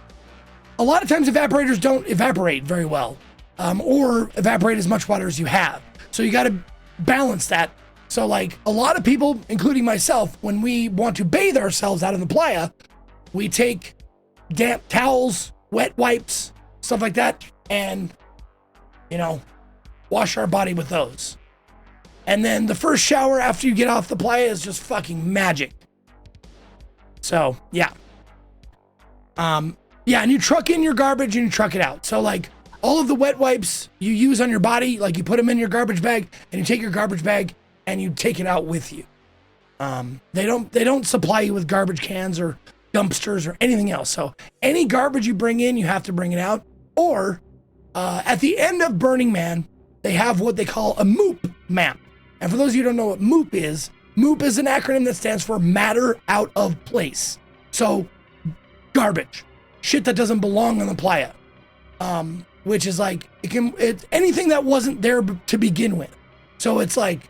a lot of times evaporators don't evaporate very well. Or evaporate as much water as you have. So you got to balance that. So like a lot of people, including myself, when we want to bathe ourselves out in the playa, we take damp towels, wet wipes, stuff like that, and, you know, wash our body with those. And then the first shower after you get off the playa is just fucking magic. So, yeah. Yeah, and you truck in your garbage and you truck it out. So like, all of the wet wipes you use on your body, like you put them in your garbage bag and you take your garbage bag and you take it out with you. They don't supply you with garbage cans or dumpsters or anything else. So any garbage you bring in, you have to bring it out. Or at the end of Burning Man, they have what they call a MOOP map. And for those of you who don't know what MOOP is an acronym that stands for matter out of place. So garbage, shit that doesn't belong on the playa. Which is like, it's anything that wasn't there to begin with. So it's like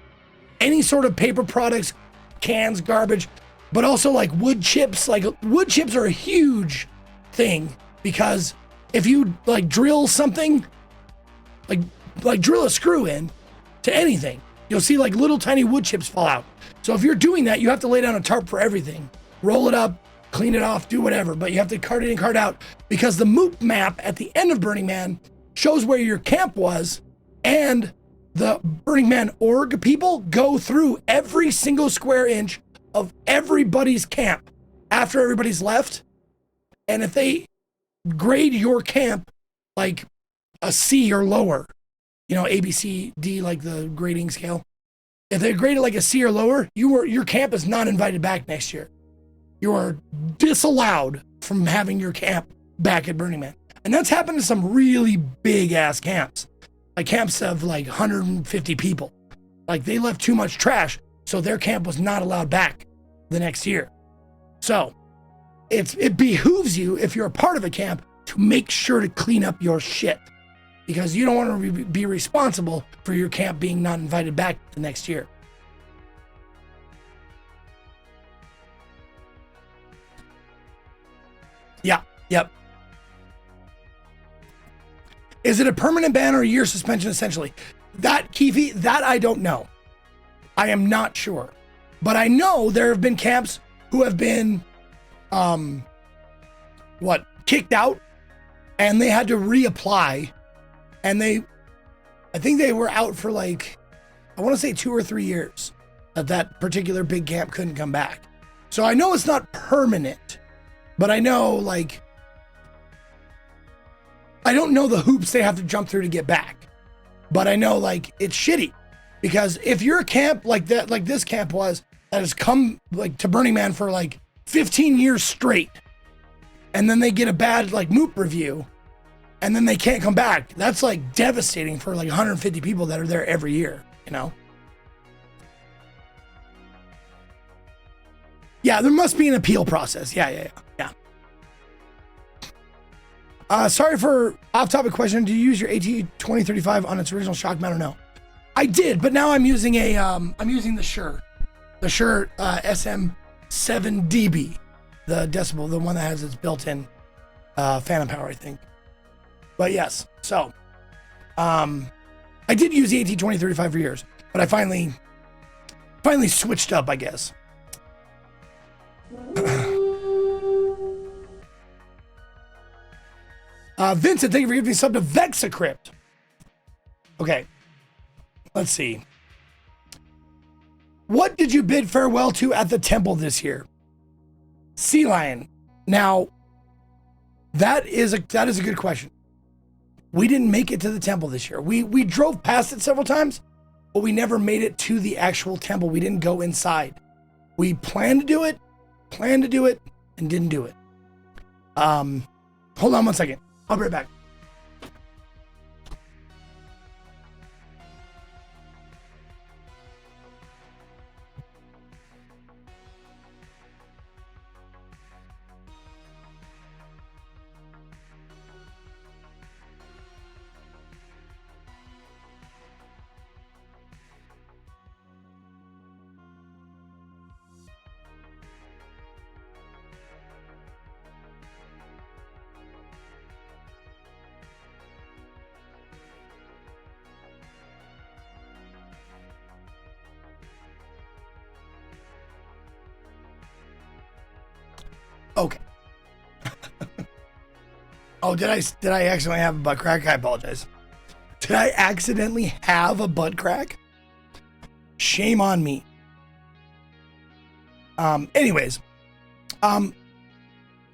any sort of paper products, cans, garbage, but also like wood chips. Like wood chips are a huge thing because if you like drill something, like drill a screw in to anything, you'll see like little tiny wood chips fall out. So if you're doing that, you have to lay down a tarp for everything, roll it up, clean it off, do whatever, but you have to cart it in, cart out, because the MOOP map at the end of Burning Man shows where your camp was, and the Burning Man org people go through every single square inch of everybody's camp after everybody's left. And if they grade your camp like a C or lower, you know, A, B, C, D, like the grading scale. If they grade it like a C or lower, your camp is not invited back next year. You are disallowed from having your camp back at Burning Man. And that's happened to some really big ass camps, like camps of like 150 people. Like they left too much trash, so their camp was not allowed back the next year. So it behooves you, if you're a part of a camp, to make sure to clean up your shit, because you don't want to be responsible for your camp being not invited back the next year. Yeah, yep. Is it a permanent ban or a year suspension essentially? That, Keefe, that I don't know. I am not sure. But I know there have been camps who have been, kicked out, and they had to reapply, and I think they were out for like, I want to say 2 or 3 years, that particular big camp couldn't come back. So I know it's not permanent, but I know, like, I don't know the hoops they have to jump through to get back, but I know, like, it's shitty, because if you're a camp like that, like this camp was, that has come like to Burning Man for like 15 years straight, and then they get a bad like MOOP review, and then they can't come back. That's like devastating for like 150 people that are there every year, you know? Yeah, there must be an appeal process. Yeah. Sorry for off-topic question. Do you use your AT2035 on its original shock mount or no? I did, but now I'm using the Shure SM7DB, the decibel, the one that has its built-in phantom power, I think. But yes, so I did use the AT2035 for years, but I finally switched up, I guess. Vincent, thank you for giving me sub to Vexacrypt. Okay, let's see. What did you bid farewell to at the temple this year? Sea Lion. Now, that is a good question. We didn't make it to the temple this year. We drove past it several times, but we never made it to the actual temple. We didn't go inside. We planned to do it, and didn't do it. Hold on one second. I'll be right back. Okay. Oh, did I accidentally have a butt crack? I apologize. Did I accidentally have a butt crack? Shame on me. Anyways,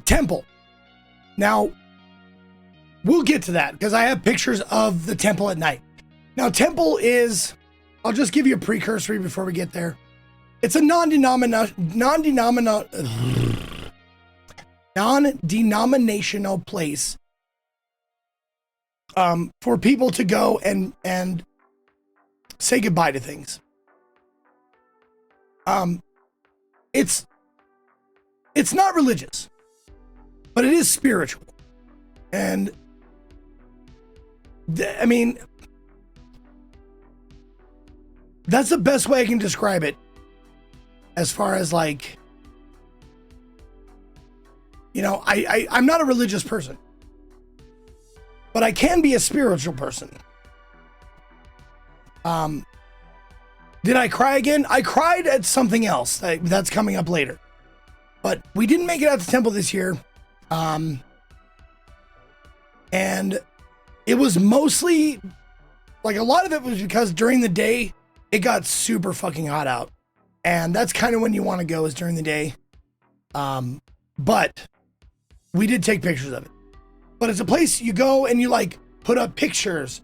temple. Now, we'll get to that because I have pictures of the temple at night. Now, temple is, I'll just give you a precursory before we get there. It's a non-denominational place for people to go and say goodbye to things. It's not religious, but it is spiritual. And I mean, that's the best way I can describe it, as far as like, you know, I'm not a religious person, but I can be a spiritual person. Did I cry again? I cried at something else that's coming up later, but we didn't make it out to temple this year. And it was mostly, like, a lot of it was because during the day, it got super fucking hot out. And that's kind of when you want to go, is during the day. But we did take pictures of it. But it's a place you go and you like put up pictures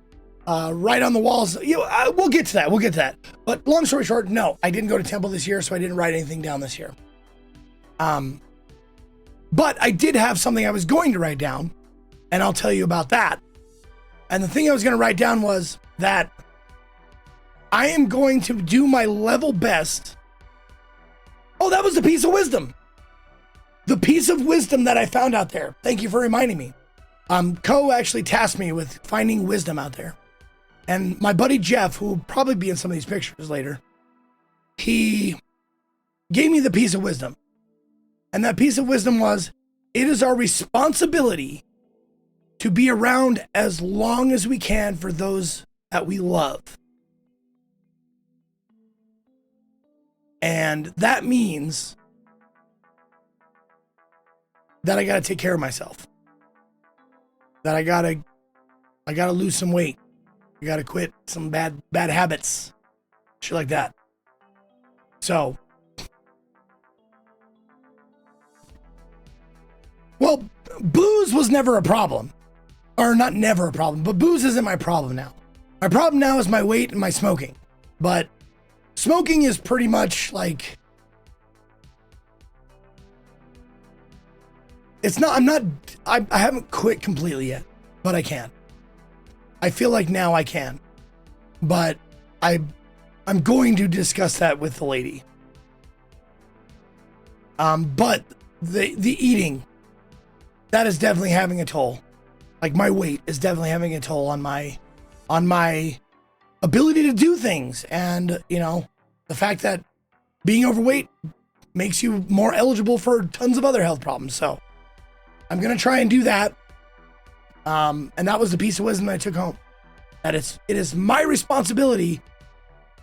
right on the walls. We'll get to that. We'll get to that. But long story short, no, I didn't go to temple this year, so I didn't write anything down this year. But I did have something I was going to write down, and I'll tell you about that. And the thing I was going to write down was that I am going to do my level best. Oh, that was the piece of wisdom. The piece of wisdom that I found out there. Thank you for reminding me. Co actually tasked me with finding wisdom out there. And my buddy Jeff, who will probably be in some of these pictures later, he gave me the piece of wisdom. And that piece of wisdom was, it is our responsibility to be around as long as we can for those that we love. And that means that I got to take care of myself. That I got to lose some weight. I got to quit some bad habits. Shit like that. So, well, booze was never a problem. Or not never a problem, but booze isn't my problem now. My problem now is my weight and my smoking. But smoking is pretty much like, it's not, I haven't quit completely yet, but I can. I feel like now I can. But I'm going to discuss that with the lady. But the eating, that is definitely having a toll. Like, my weight is definitely having a toll on my ability to do things. And, you know, the fact that being overweight makes you more eligible for tons of other health problems. So I'm going to try and do that. And that was the piece of wisdom that I took home. That it is my responsibility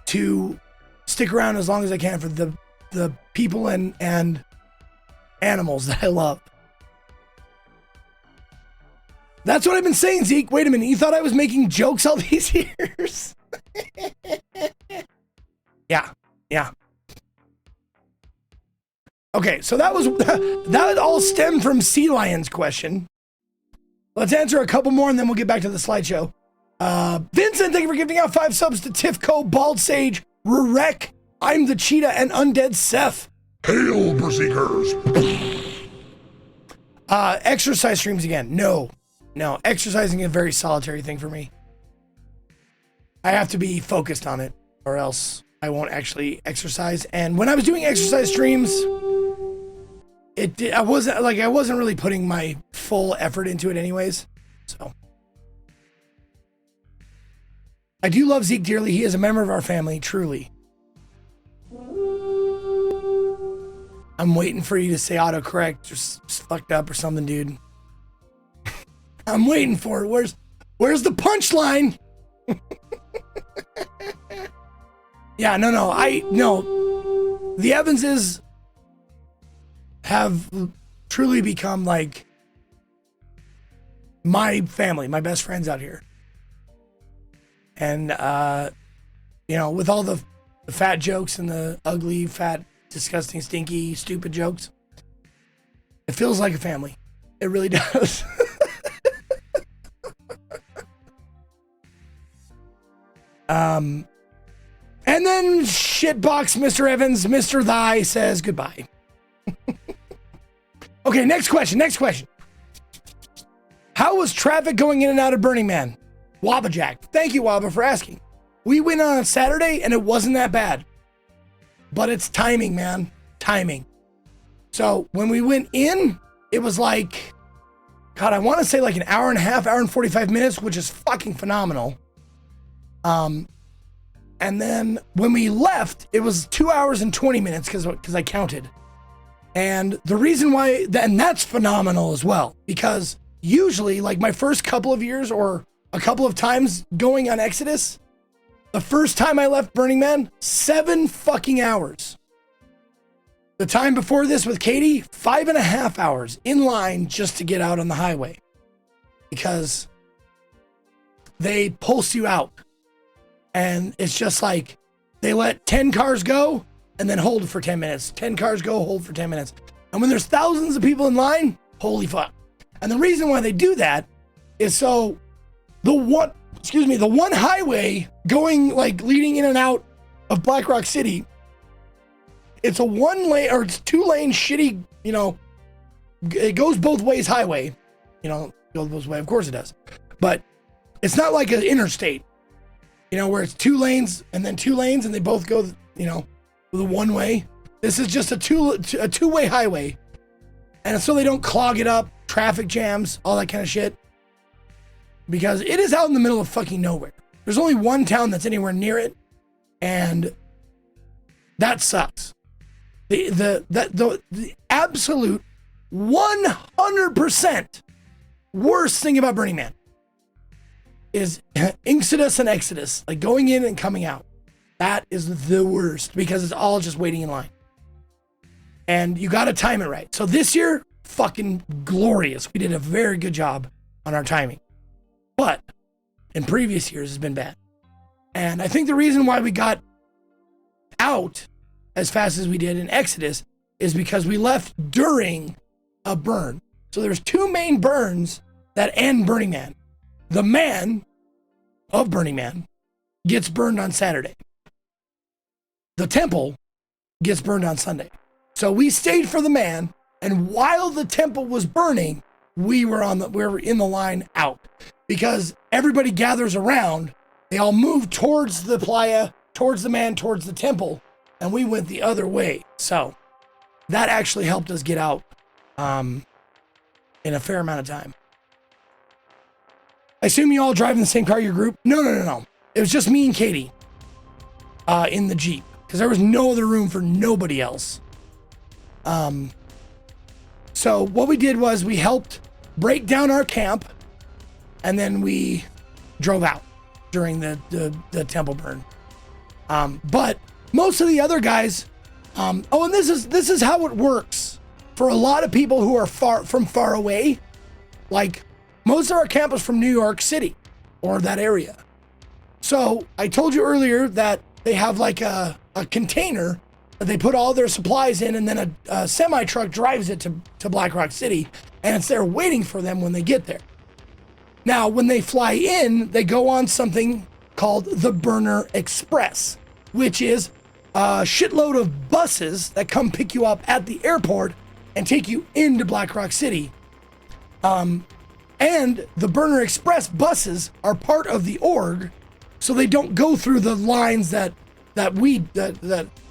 to stick around as long as I can for the people and animals that I love. That's what I've been saying, Zeke. Wait a minute. You thought I was making jokes all these years? Yeah. Okay, so that all stemmed from Sea Lion's question. Let's answer a couple more and then we'll get back to the slideshow. Vincent, thank you for giving out 5 subs to Tifco, Bald Sage, Rurek, I'm the Cheetah, and Undead Seth. Hail, Berserkers! Exercise streams again. No, exercising is a very solitary thing for me. I have to be focused on it or else I won't actually exercise. And when I was doing exercise streams, I wasn't really putting my full effort into it anyways. So I do love Zeke dearly. He is a member of our family, truly. I'm waiting for you to say autocorrect, just fucked up or something, dude. I'm waiting for it. Where's the punchline? Yeah, no. The Evanses have truly become like my family, my best friends out here. And, you know, with all the fat jokes and the ugly, fat, disgusting, stinky, stupid jokes, it feels like a family. It really does. And then shitbox Mr. Evans, Mr. Thigh says goodbye. Okay, next question. How was traffic going in and out of Burning Man? Wabajack. Thank you, Waba, for asking. We went on Saturday and it wasn't that bad. But it's timing, man. Timing. So when we went in, it was like, God, I want to say like an hour and a half, hour and 45 minutes, which is fucking phenomenal. And then when we left, it was 2 hours and 20 minutes because I counted. And the reason why, and that's phenomenal as well, because usually like my first couple of years or a couple of times going on Exodus, the first time I left Burning Man, 7 fucking hours. The time before this with Katie, 5.5 hours in line just to get out on the highway. Because they pulse you out. And it's just like, they let 10 cars go and then hold for 10 minutes. 10 cars go, hold for 10 minutes. And when there's thousands of people in line, holy fuck. And the reason why they do that is so excuse me, the one highway going like leading in and out of Black Rock City, it's a one lane or it's 2-lane shitty, you know, it goes both ways highway, you know, goes both ways, of course it does, but it's not like an interstate, you know, where it's 2 lanes and then 2 lanes and they both go, you know, the one way. This is just a two-way highway, and so they don't clog it up, traffic jams, all that kind of shit, because it is out in the middle of fucking nowhere. There's only one town that's anywhere near it, and that sucks. The absolute 100% worst thing about Burning Man is Inxodus and Exodus, like going in and coming out. That is the worst because it's all just waiting in line. And you got to time it right. So this year, fucking glorious. We did a very good job on our timing. But in previous years, it's been bad. And I think the reason why we got out as fast as we did in Exodus is because we left during a burn. So there's 2 main burns that end Burning Man. The man of Burning Man gets burned on Saturday. The temple gets burned on Sunday. So we stayed for the man, and while the temple was burning, we were in the line out because everybody gathers around. They all move towards the playa, towards the man, towards the temple, and we went the other way. So that actually helped us get out in a fair amount of time. I assume you all drive in the same car, your group? No. It was just me and Katie in the Jeep because there was no other room for nobody else. So what we did was we helped break down our camp, and then we drove out during the temple burn. But most of the other guys, and this is how it works for a lot of people who are far away. Like most of our camp is from New York City or that area. So I told you earlier that they have like a container that they put all their supplies in, and then a semi truck drives it to Black Rock City, and it's there waiting for them when they get there. Now, when they fly in, they go on something called the Burner Express, which is a shitload of buses that come pick you up at the airport and take you into Black Rock City. And the Burner Express buses are part of the org, so they don't go through the lines that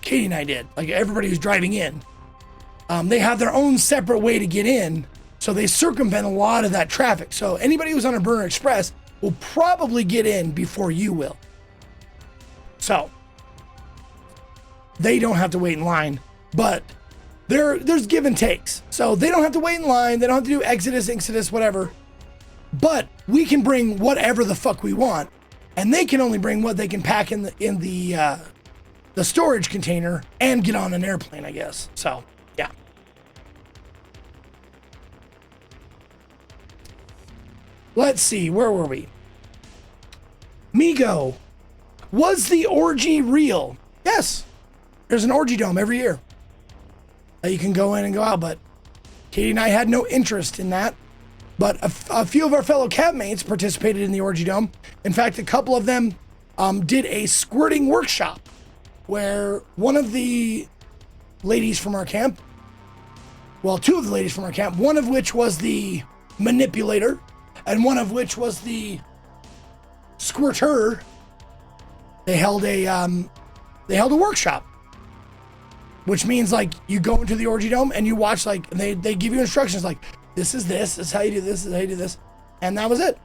Katie and I did, like everybody who's driving in. They have their own separate way to get in, so they circumvent a lot of that traffic. So anybody who's on a Burner Express will probably get in before you will. So they don't have to wait in line, but there's give and takes. So they don't have to wait in line, they don't have to do Exodus, whatever. But we can bring whatever the fuck we want, and they can only bring what they can pack in the storage container and get on an airplane, I guess. So, yeah. Let's see, where were we? Migo, was the orgy real? Yes, there's an orgy dome every year that you can go in and go out, but Katie and I had no interest in that. But a few of our fellow campmates participated in the orgy dome. In fact, a couple of them did a squirting workshop where one of the ladies from our camp, well, 2 of the ladies from our camp, one of which was the manipulator and one of which was the squirter, they held a workshop, which means like you go into the orgy dome and you watch, like they give you instructions like, this is how you do this, is how you do this. And that was it.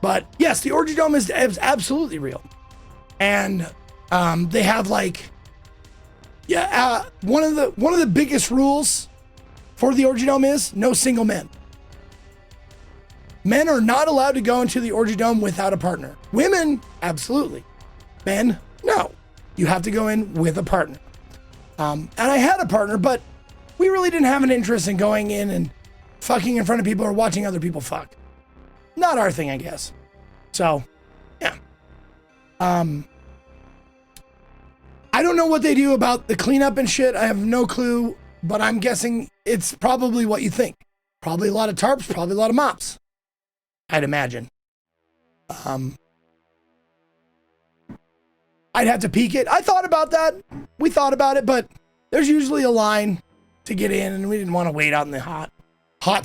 But yes, the orgy dome is absolutely real. And they have like, one of the biggest rules for the orgy dome is no single men. Men are not allowed to go into the orgy dome without a partner. Women, absolutely. Men, no. You have to go in with a partner. And I had a partner, but we really didn't have an interest in going in and fucking in front of people or watching other people fuck. Not our thing, I guess. So, yeah. I don't know what they do about the cleanup and shit. I have no clue, but I'm guessing it's probably what you think. Probably a lot of tarps, probably a lot of mops. I'd imagine. I'd have to peek it. I thought about that. We thought about it, but there's usually a line to get in, and we didn't want to wait out in the hot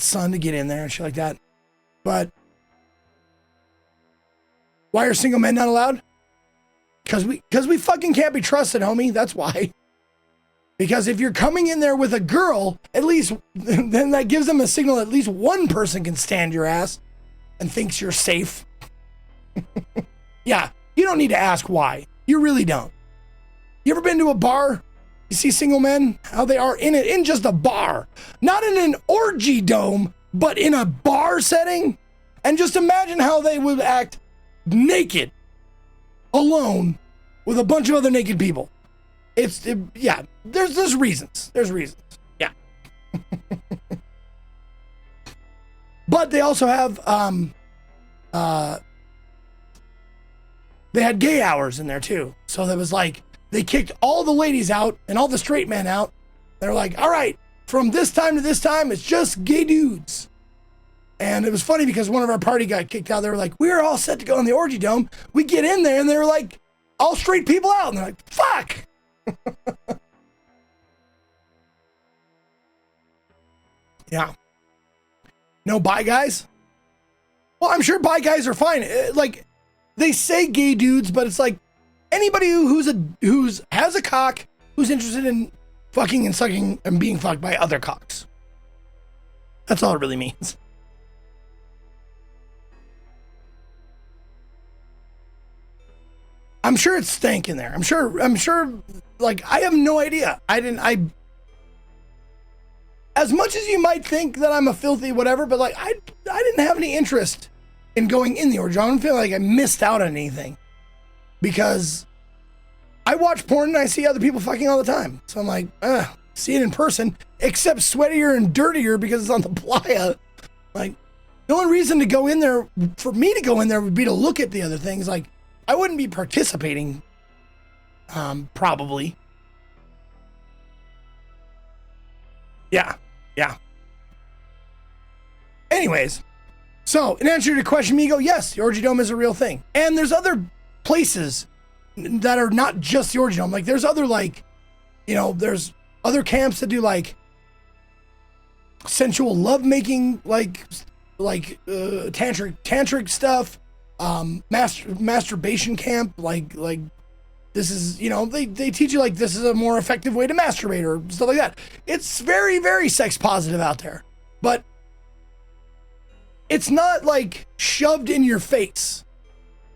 sun to get in there and shit like that. But why are single men not allowed? Because we fucking can't be trusted, homie. That's why. Because if you're coming in there with a girl, at least then that gives them a signal that at least one person can stand your ass and thinks you're safe. Yeah, you don't need to ask why. You really don't. You ever been to a bar? You see single men, how they are in just a bar, not in an orgy dome, but in a bar setting. And just imagine how they would act naked, alone, with a bunch of other naked people. Yeah, there's reasons. There's reasons. Yeah. But they also have, they had gay hours in there too. So there was like, they kicked all the ladies out and all the straight men out. They're like, all right, from this time to this time, it's just gay dudes. And it was funny because one of our party got kicked out. They were like, we were all set to go in the orgy dome. We get in there and they were like, all straight people out. And they're like, fuck. Yeah. No bi guys? Well, I'm sure bi guys are fine. Like, they say gay dudes, but it's like anybody who's has a cock, who's interested in fucking and sucking and being fucked by other cocks. That's all it really means. I'm sure it's stank in there. I'm sure, like, I have no idea. As much as you might think that I'm a filthy whatever, but like, I didn't have any interest in going in the orgy. I don't feel like I missed out on anything because I watch porn and I see other people fucking all the time. So I'm like, see it in person, except sweatier and dirtier because it's on the playa. Like, the only reason to go in there, for me to go in there, would be to look at the other things. Like, I wouldn't be participating, probably. Yeah. Anyways, so in answer to your question, Migo, yes, the Orgy Dome is a real thing. And there's other places that are not just the Orgy Dome. Like, there's other, like, you know, there's other camps that do, like, sensual lovemaking, like tantric stuff. Masturbation camp, like this is, you know, they teach you like this is a more effective way to masturbate or stuff like that. It's very, very sex positive out there, but it's not like shoved in your face.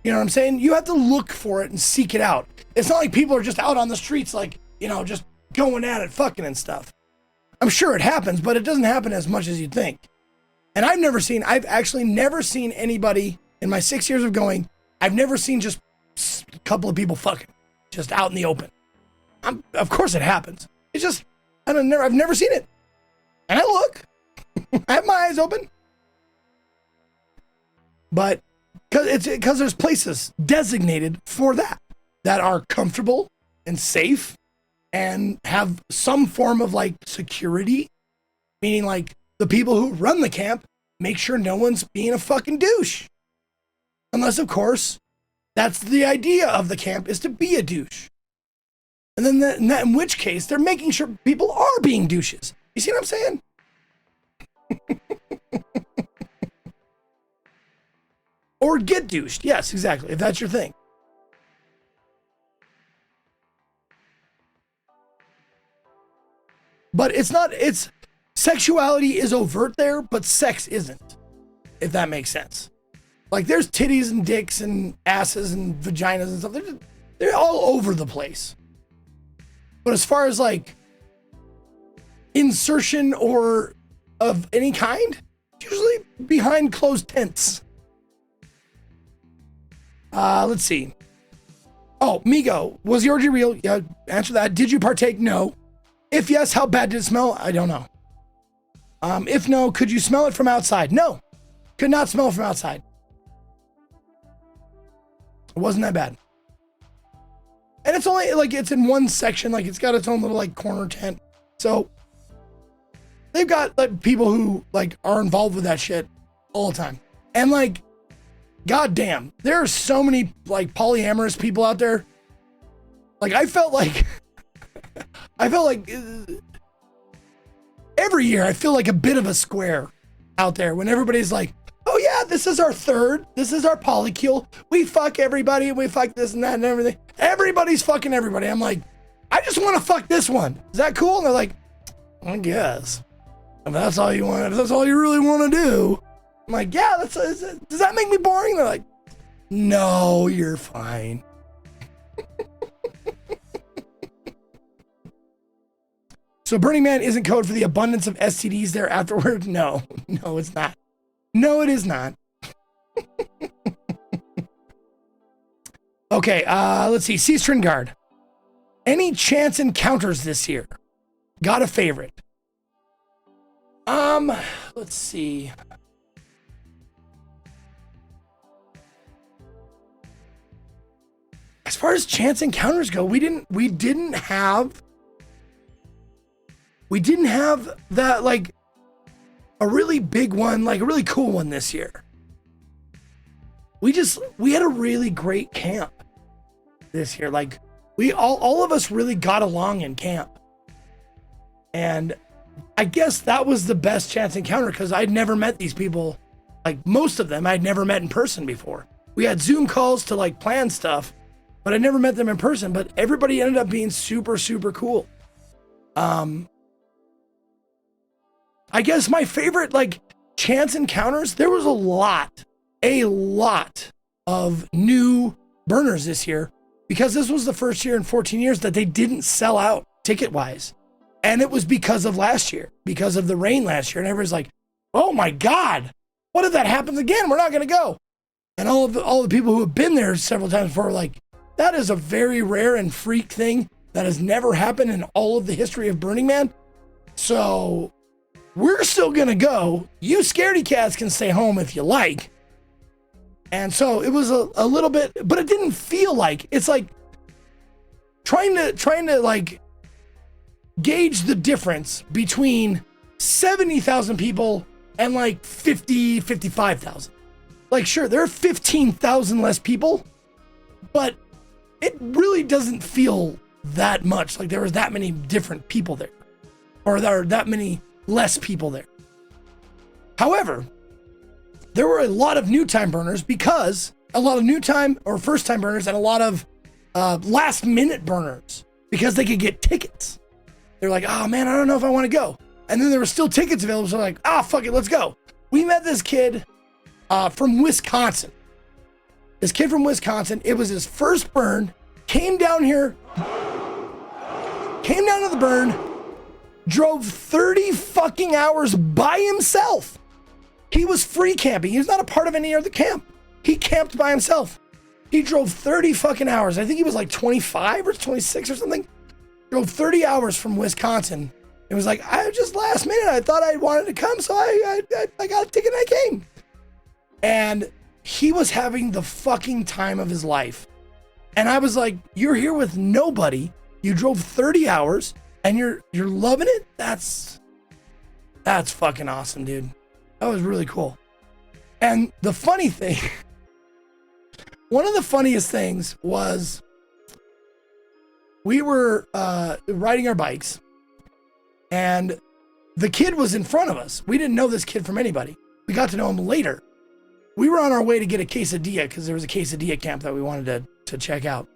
You know what I'm saying? You have to look for it and seek it out. It's not like people are just out on the streets, like, you know, just going at it, fucking and stuff. I'm sure it happens, but it doesn't happen as much as you'd think. And I've actually never seen anybody in my 6 years of going, I've never seen just a couple of people fucking just out in the open. Of course it happens. It's just, I've never seen it. And I look, I have my eyes open. But because there's places designated for that are comfortable and safe and have some form of like security, meaning like the people who run the camp make sure no one's being a fucking douche. Unless, of course, that's the idea of the camp, is to be a douche. And then in which case, they're making sure people are being douches. You see what I'm saying? Or get douched. Yes, exactly. If that's your thing. But it's sexuality is overt there, but sex isn't. If that makes sense. Like, there's titties and dicks and asses and vaginas and stuff. They're all over the place. But as far as like insertion or of any kind, it's usually behind closed tents. Let's see. Oh, Migo, was the orgy real? Yeah, answer that. Did you partake? No. If yes, how bad did it smell? I don't know. If no, could you smell it from outside? No. Could not smell it from outside. It wasn't that bad. And it's only like, it's in one section, like it's got its own little like corner tent. So they've got like people who like are involved with that shit all the time. And like, goddamn, there are so many like polyamorous people out there. Like I felt like every year I feel like a bit of a square out there when everybody's like, oh yeah, this is our third, this is our polycule. We fuck everybody and we fuck this and that and everything. Everybody's fucking everybody. I'm like, I just want to fuck this one. Is that cool? And they're like, I guess. If that's all you want, if that's all you really want to do. I'm like, yeah, does that make me boring? They're like, no, you're fine. So Burning Man isn't code for the abundance of STDs there afterward? No, it's not. No, it is not. Okay, let's see. Sea Stringard. Any chance encounters this year? Got a favorite? Let's see. As far as chance encounters go, we didn't have that, like, a really big one, like a really cool one this year. We had a really great camp this year. Like, we all of us really got along in camp. And I guess that was the best chance encounter because I'd never met these people. Like, most of them I'd never met in person before. We had Zoom calls to like plan stuff, but I never met them in person. But everybody ended up being super, super cool. I guess my favorite like chance encounters, there was a lot of new burners this year because this was the first year in 14 years that they didn't sell out ticket wise. And it was because of last year, because of the rain last year. And everybody's like, oh my God, what if that happens again? We're not going to go. And all the people who have been there several times before were like, that is a very rare and freak thing that has never happened in all of the history of Burning Man. So we're still going to go. You scaredy cats can stay home if you like. And so it was a little bit, but it didn't feel like, it's like trying to like gauge the difference between 70,000 people and like 55,000. Like, sure, there are 15,000 less people, but it really doesn't feel that much like there was that many different people there, or there are that many less people there. However, there were a lot of new time burners because a lot of new time or first time burners and a lot of last minute burners because they could get tickets. They're like, oh man, I don't know if I want to go. And then there were still tickets available. So they're like, fuck it, let's go. We met this kid from Wisconsin. This kid from Wisconsin, it was his first burn, came down to the burn, drove 30 fucking hours by himself. He was free camping. He was not a part of any other camp. He camped by himself. He drove 30 fucking hours. I think he was like 25 or 26 or something. Drove 30 hours from Wisconsin. It was like, I just last minute, I thought I wanted to come, so I got a ticket and I came. And he was having the fucking time of his life. And I was like, you're here with nobody. You drove 30 hours and you're loving it? That's fucking awesome, dude. That was really cool. And the funny thing, one of the funniest things was we were riding our bikes and the kid was in front of us. We didn't know this kid from anybody. We got to know him later. We were on our way to get a quesadilla because there was a quesadilla camp that we wanted to check out.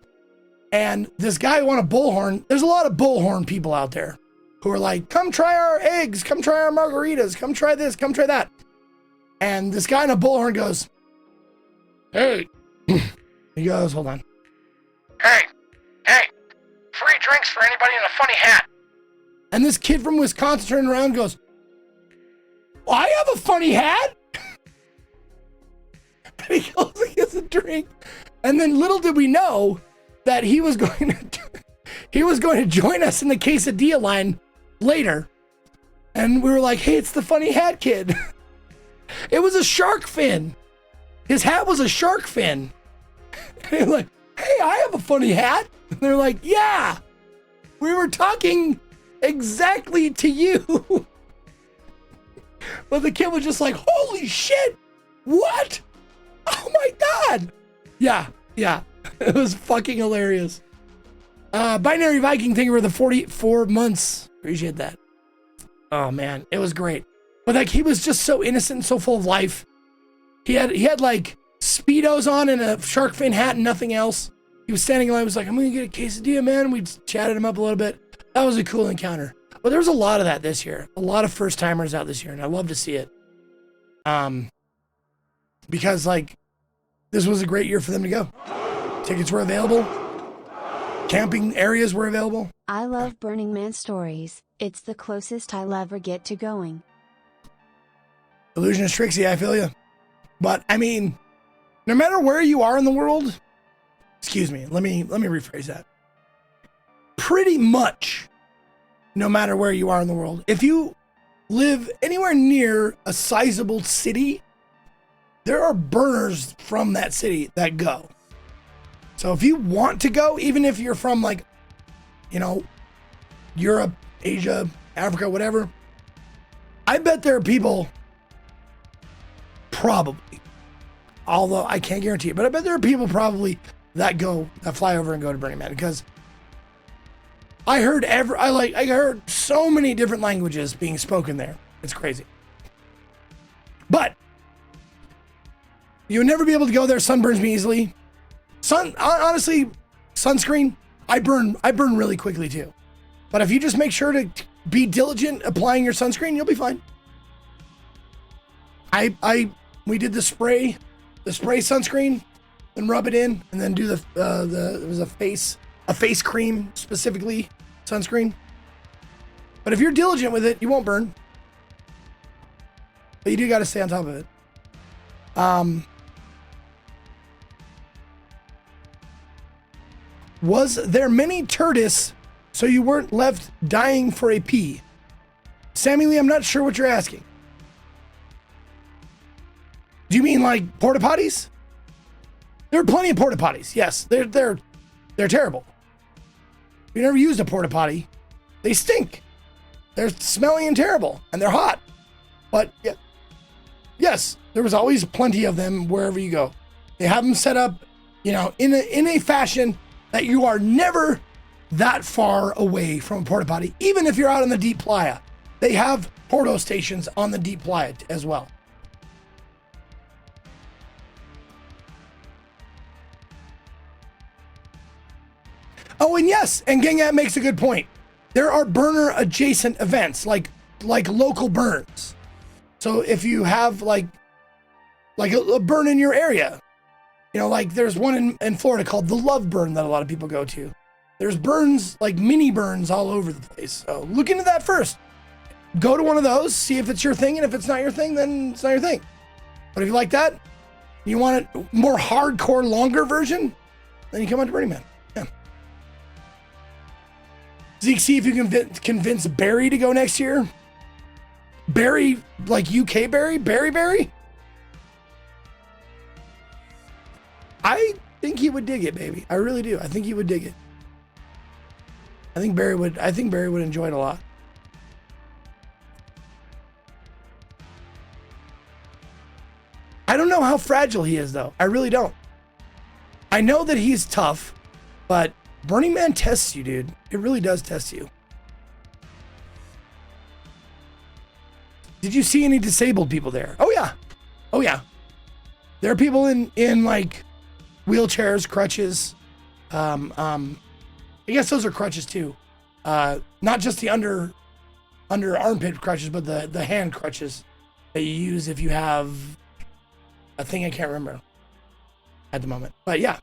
And this guy wanted a bullhorn. There's a lot of bullhorn people out there who are like, come try our eggs, come try our margaritas, come try this, come try that. And this guy in a bullhorn goes, hey. He goes, hold on. Hey, free drinks for anybody in a funny hat. And this kid from Wisconsin turned around and goes, well, I have a funny hat. And he goes and gets a drink. And then little did we know that he was going to join us in the quesadilla line later. And we were like, hey, it's the funny hat kid. It was a shark fin. His hat was a shark fin. And we're like, hey, I have a funny hat. And they're like, yeah, we were talking exactly to you. But the kid was just like, holy shit, What? Oh my God. Yeah. It was fucking hilarious. Binary Viking, thank you for the 44 months. Appreciate that. Oh man, it was great. But like, he was just so innocent and so full of life. He had like Speedos on and a shark fin hat and nothing else. He was standing in line, was like, I'm gonna get a quesadilla, man. And we chatted him up a little bit. That was a cool encounter. But there was a lot of that this year. A lot of first timers out this year, and I love to see it. Because like, this was a great year for them to go. Tickets were available. Camping areas were available. I love Burning Man stories. It's the closest I'll ever get to going. Illusionist Trixie, I feel you. But I mean, no matter where you are in the world, excuse me, let me rephrase that. Pretty much, no matter where you are in the world, if you live anywhere near a sizable city, there are burners from that city that go. So if you want to go, even if you're from like, Europe, Asia, Africa, whatever, I bet there are people, probably, although I can't guarantee it, but I bet there are people probably that fly over and go to Burning Man, because I heard I heard so many different languages being spoken there. It's crazy. But you would never be able to go there. Sun burns me easily. Honestly, sunscreen, I burn really quickly too. But if you just make sure to be diligent applying your sunscreen, you'll be fine. We did the spray sunscreen, and rub it in, and then do it was a face cream, specifically sunscreen. But if you're diligent with it, you won't burn. But you do got to stay on top of it. Was there many turtis so you weren't left dying for a pee? Sammy Lee, I'm not sure what you're asking. Do you mean like porta potties? There are plenty of porta potties. Yes, they're terrible. If you never used a porta potty, they stink. They're smelly and terrible, and they're hot. But yeah, yes, there was always plenty of them wherever you go. They have them set up, in a fashion that you are never that far away from a porta potty. Even if you're out in the deep playa, they have porto stations on the deep playa as well. Oh, and yes, and Gangat makes a good point. There are burner adjacent events, like local burns. So if you have like a burn in your area, like there's one in Florida called the Love Burn that a lot of people go to. There's burns, like mini burns all over the place. So look into that first. Go to one of those, see if it's your thing, and if it's not your thing, then it's not your thing. But if you like that, you want a more hardcore, longer version, then you come out to Burning Man. Yeah. Zeke, see if you can convince Barry to go next year. Barry, like UK Barry? Barry? I think he would dig it, baby. I really do. I think he would dig it. I think Barry would enjoy it a lot. I don't know how fragile he is, though. I really don't. I know that he's tough, but Burning Man tests you, dude. It really does test you. Did you see any disabled people there? Oh yeah. There are people in like wheelchairs, crutches. I guess those are crutches too. Not just the under armpit crutches, but the hand crutches that you use if you have a thing I can't remember at the moment. But yeah,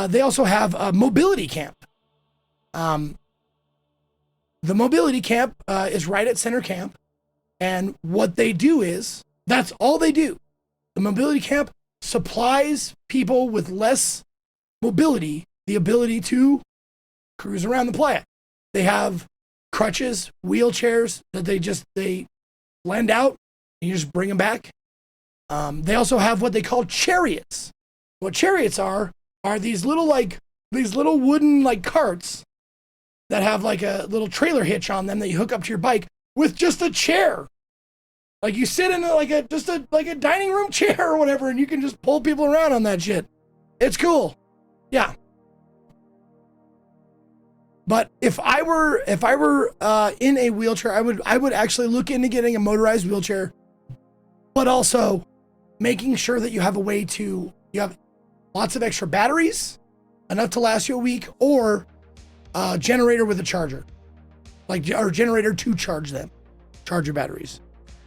they also have a mobility camp. The mobility camp is right at center camp. And what they do is, that's all they do. The mobility camp supplies people with less mobility the ability to cruise around the playa. They have crutches, wheelchairs that they lend out, and you just bring them back. They also have what they call chariots. What chariots are these little wooden like carts that have like a little trailer hitch on them that you hook up to your bike with just a chair Like you sit in like a dining room chair or whatever, and you can just pull people around on that shit. It's cool. Yeah. But if I were in a wheelchair, I would actually look into getting a motorized wheelchair, but also making sure that you have lots of extra batteries, enough to last you a week, or a generator with a charger, or generator to charge your batteries,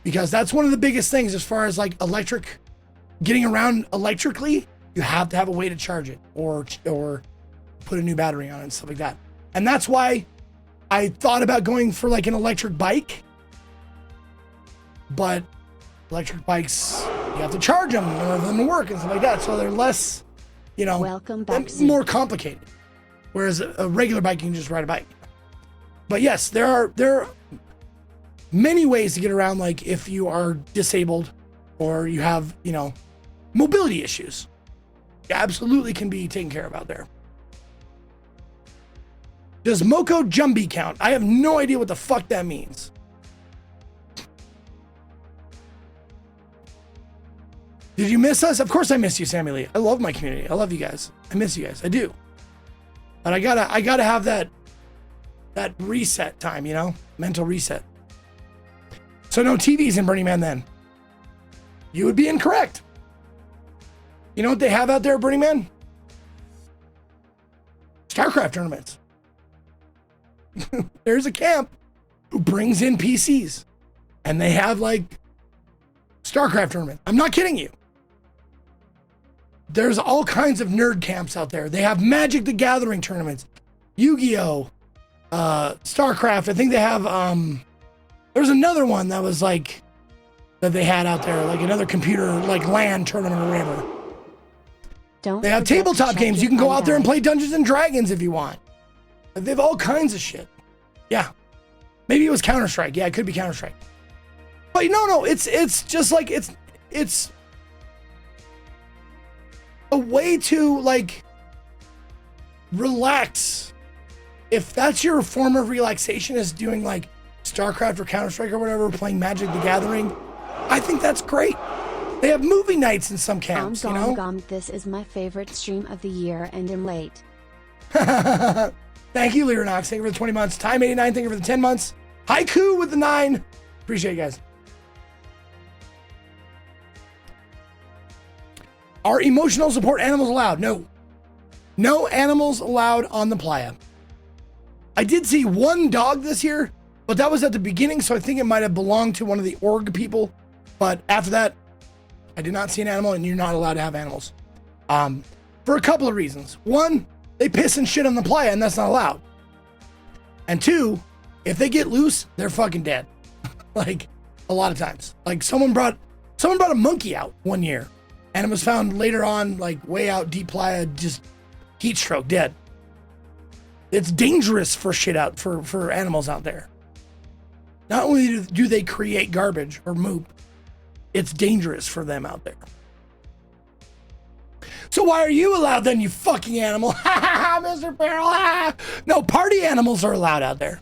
because that's one of the biggest things as far as like getting around electrically. You have to have a way to charge it or put a new battery on it and stuff like that. And that's why I thought about going for like an electric bike, but electric bikes, you have to charge them in order for them to work and stuff like that. So they're less, Welcome back, more complicated. Whereas a regular bike, you can just ride a bike. But yes, there are many ways to get around, like if you are disabled or you have, mobility issues. You absolutely can be taken care of out there. Does Moko Jumbi count? I have no idea what the fuck that means. Did you miss us? Of course I miss you, Sammy Lee. I love my community. I love you guys. I miss you guys. I do. But I gotta have that reset time, mental reset. So no TVs in Burning Man then. You would be incorrect. You know what they have out there at Burning Man? StarCraft tournaments. There's a camp who brings in PCs and they have like StarCraft tournament. I'm not kidding you. There's all kinds of nerd camps out there. They have Magic the Gathering tournaments, Yu-Gi-Oh, StarCraft. I think they have, there's another one that was like, that they had out there, like another computer, like LAN tournament or whatever. They have tabletop games. You can go out there and play Dungeons and Dragons if you want. They have all kinds of shit. Yeah. Maybe it was Counter-Strike. Yeah, it could be Counter-Strike. But no, it's just like, it's a way to like relax. If that's your form of relaxation, is doing like StarCraft or Counter-Strike or whatever, playing Magic the Gathering, I think that's great. They have movie nights in some camps, This is my favorite stream of the year and I'm late. Thank you, Lyronox. Thank you for the 20 months. Time 89, thank you for the 10 months. Haiku with the 9. Appreciate you guys. Are emotional support animals allowed? No. No animals allowed on the playa. I did see one dog this year, but that was at the beginning, so I think it might have belonged to one of the org people. But after that, I did not see an animal, and you're not allowed to have animals. For a couple of reasons. One, they piss and shit on the playa, and that's not allowed. And two, if they get loose, they're fucking dead. Like, a lot of times. Like, someone brought a monkey out one year, and it was found later on, like, way out deep playa, just heat stroke, dead. It's dangerous for for animals out there. Not only do they create garbage or moop, it's dangerous for them out there. So why are you allowed then, you fucking animal? Ha ha ha, Mr. Farrell. Ha. No, party animals are allowed out there.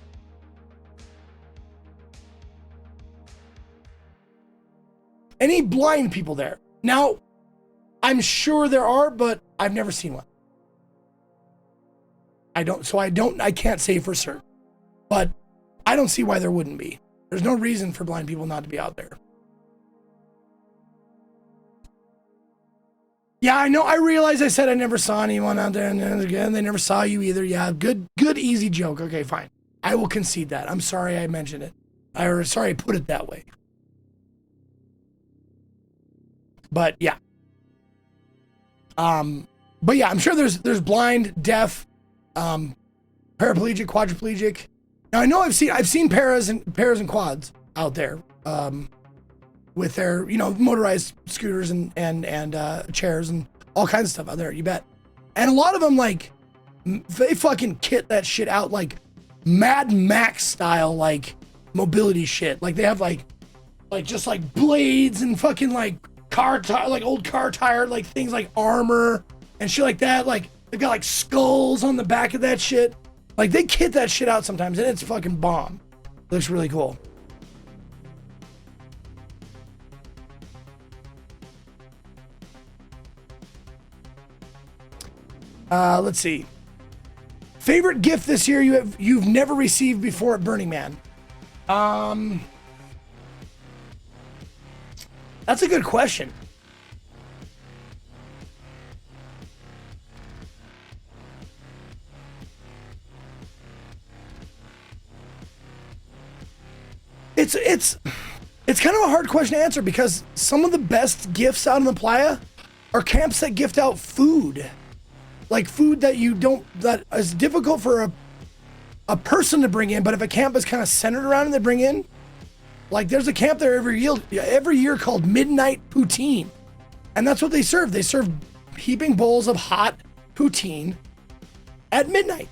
Any blind people there? Now, I'm sure there are, but I've never seen one. I can't say for certain. But I don't see why there wouldn't be. There's no reason for blind people not to be out there. Yeah, I know. I realize I said I never saw anyone out there, and then again, they never saw you either. Yeah, good, easy joke. Okay, fine. I will concede that. I'm sorry I mentioned it. Sorry I put it that way. But yeah. But yeah, I'm sure there's blind, deaf, paraplegic, quadriplegic. Now I know I've seen paras and quads out there, with their, motorized scooters and chairs and all kinds of stuff out there, you bet. And a lot of them, like, they fucking kit that shit out like Mad Max style, like, mobility shit. Like, they have, like just, like, blades and fucking, like, old car tire, like, things like armor and shit like that. Like, they've got, like, skulls on the back of that shit. Like, they kit that shit out sometimes, and it's fucking bomb. It looks really cool. Let's see. Favorite gift this year you've never received before at Burning Man? That's a good question. It's kind of a hard question to answer because some of the best gifts out in the playa are camps that gift out food. Like food that that is difficult for a person to bring in, but if a camp is kind of centered around it, they bring in. Like there's a camp there every year called Midnight Poutine. And that's what they serve. They serve heaping bowls of hot poutine at midnight.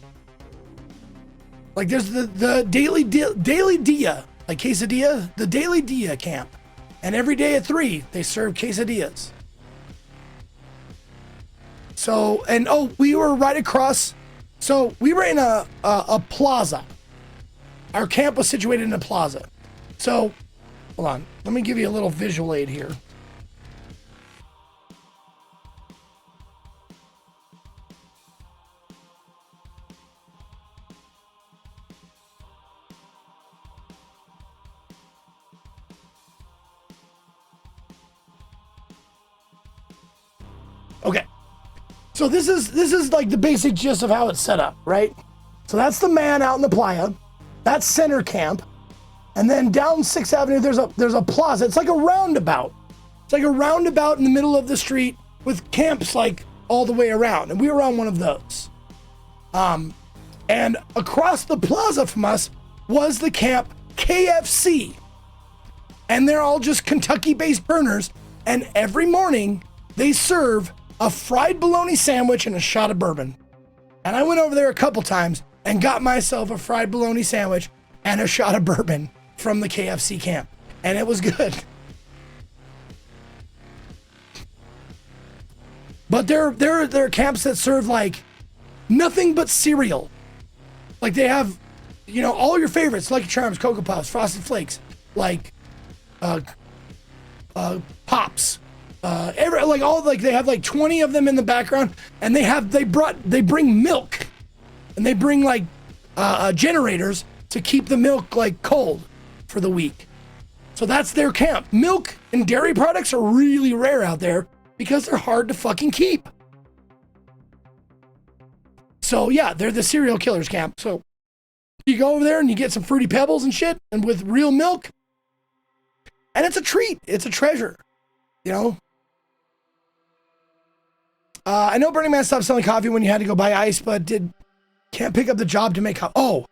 Like there's the daily dia, like quesadilla, the daily dia camp. And every day at 3, they serve quesadillas. So, and we were right across. So we were in a plaza. Our camp was situated in a plaza. So, hold on. Let me give you a little visual aid here. Okay. So this is like the basic gist of how it's set up, right? So that's the man out in the playa. That's center camp. And then down 6th Avenue, there's a plaza. It's like a roundabout. It's like a roundabout in the middle of the street with camps like all the way around. And we were on one of those. And across the plaza from us was the camp KFC. And they're all just Kentucky-based burners. And every morning they serve a fried bologna sandwich and a shot of bourbon. And I went over there a couple times and got myself a fried bologna sandwich and a shot of bourbon from the KFC camp. And it was good. But there are camps that serve like nothing but cereal. Like they have, all your favorites, Lucky Charms, Cocoa Puffs, Frosted Flakes, like Pops. They have like 20 of them in the background, and they bring milk, and they bring like generators to keep the milk like cold for the week. So that's their camp. Milk and dairy products are really rare out there because they're hard to fucking keep. So yeah, they're the serial killers camp. So you go over there and you get some Fruity Pebbles and shit, and with real milk, and it's a treat. It's a treasure, I know Burning Man stopped selling coffee when you had to go buy ice, but can't pick up the job to make coffee. Oh,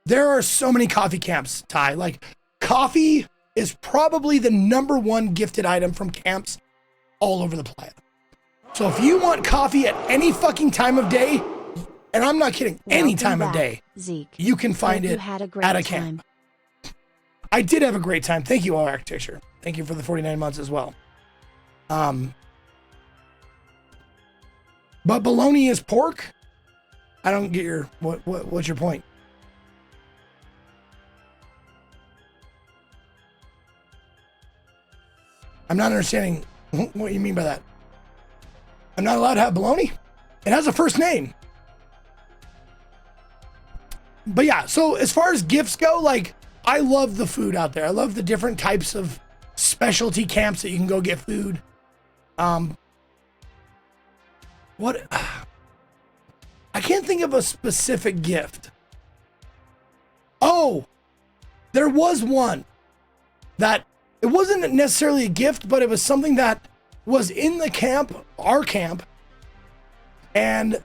there are so many coffee camps, Ty. Like, coffee is probably the #1 gifted item from camps all over the playa. So if you want coffee at any fucking time of day, and I'm not kidding, any time of day, Zeke, you can find it at a camp. I did have a great time. Thank you, All Architecture. Thank you for the 49 months as well. But bologna is pork? I don't get what's your point? I'm not understanding what you mean by that. I'm not allowed to have bologna? It has a first name. But yeah, so as far as gifts go, like, I love the food out there. I love the different types of specialty camps that you can go get food. I can't think of a specific gift. Oh, there was one that it wasn't necessarily a gift, but it was something that was in the camp, our camp. And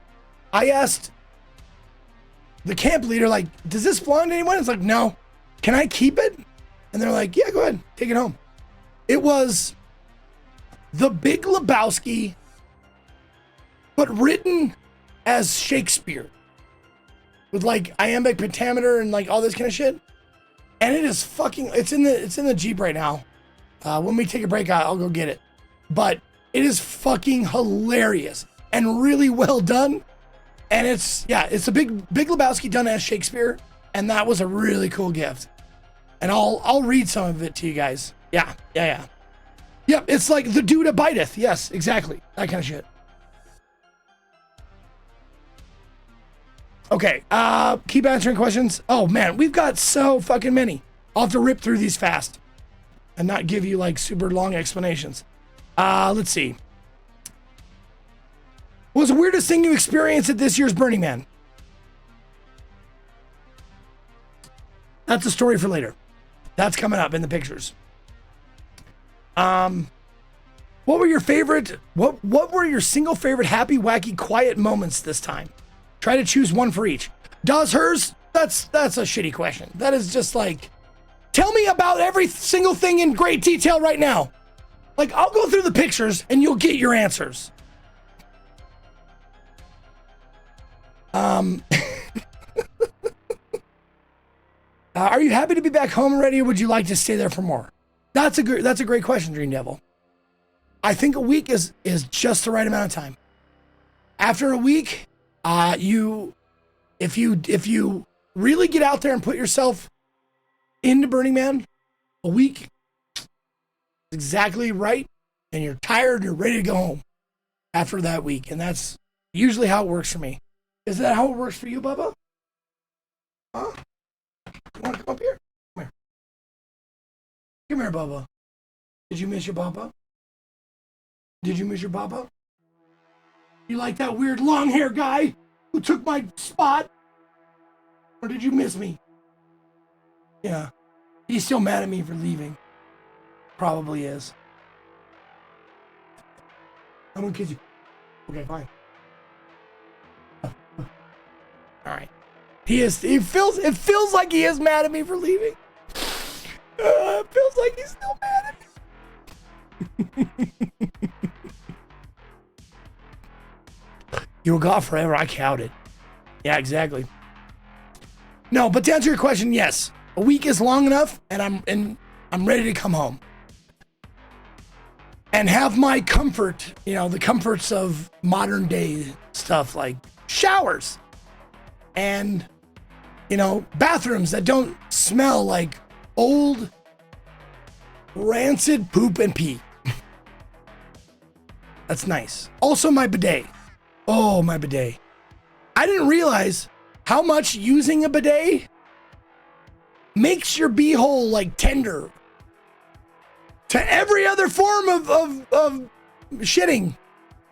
I asked the camp leader, like, does this belong to anyone? It's like, no. Can I keep it? And they're like, yeah, go ahead, take it home. It was The Big Lebowski, but written as Shakespeare with like iambic pentameter and like all this kind of shit. And it is fucking, it's in the Jeep right now. When we take a break, I'll go get it. But it is fucking hilarious and really well done. And it's a Big Lebowski done as Shakespeare. And that was a really cool gift. And I'll read some of it to you guys. Yeah. Yep, it's like the dude abideth. Yes, exactly. That kind of shit. Okay, keep answering questions. Oh man, we've got so fucking many. I'll have to rip through these fast and not give you like super long explanations. Let's see. What was the weirdest thing you experienced at this year's Burning Man? That's a story for later. That's coming up in the pictures. What were your favorite, what were your single favorite happy, wacky, quiet moments this time? Try to choose one for each. Does hers? That's a shitty question. That is just like, tell me about every single thing in great detail right now. Like, I'll go through the pictures and you'll get your answers. Are you happy to be back home already, or would you like to stay there for more? That's a great question, Dream Devil. I think a week is just the right amount of time. After a week, if you really get out there and put yourself into Burning Man, a week is exactly right, and you're tired and you're ready to go home after that week, and that's usually how it works for me. Is that how it works for you, Bubba? Huh? You want to come up here? Come here. Come here, Bubba. Did you miss your Bubba? Did you miss your Bubba? You like that weird long hair guy who took my spot? Or did you miss me? Yeah. He's still mad at me for leaving. Probably is. I'm gonna kiss you. Okay, fine. All right. It feels like he is mad at me for leaving. It feels like he's still mad at me. You were gone forever. I counted. Yeah, exactly. No, but to answer your question, yes, a week is long enough, and I'm ready to come home and have my comfort. You know, the comforts of modern day stuff like showers and, you know, bathrooms that don't smell like old rancid poop and pee. That's nice. Also, my bidet. Oh, my bidet. I didn't realize how much using a bidet makes your beehole like tender to every other form of shitting.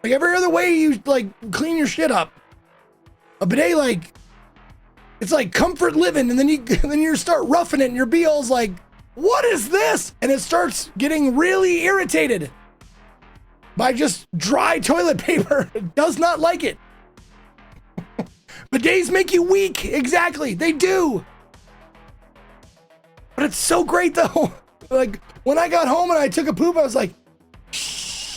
Like every other way you like clean your shit up. A bidet, like, it's like comfort living, and then you start roughing it and your beehole's like, what is this? And it starts getting really irritated by just dry toilet paper. It does not like it. Bidets make you weak. Exactly. They do. But it's so great though. Like when I got home and I took a poop, I was like,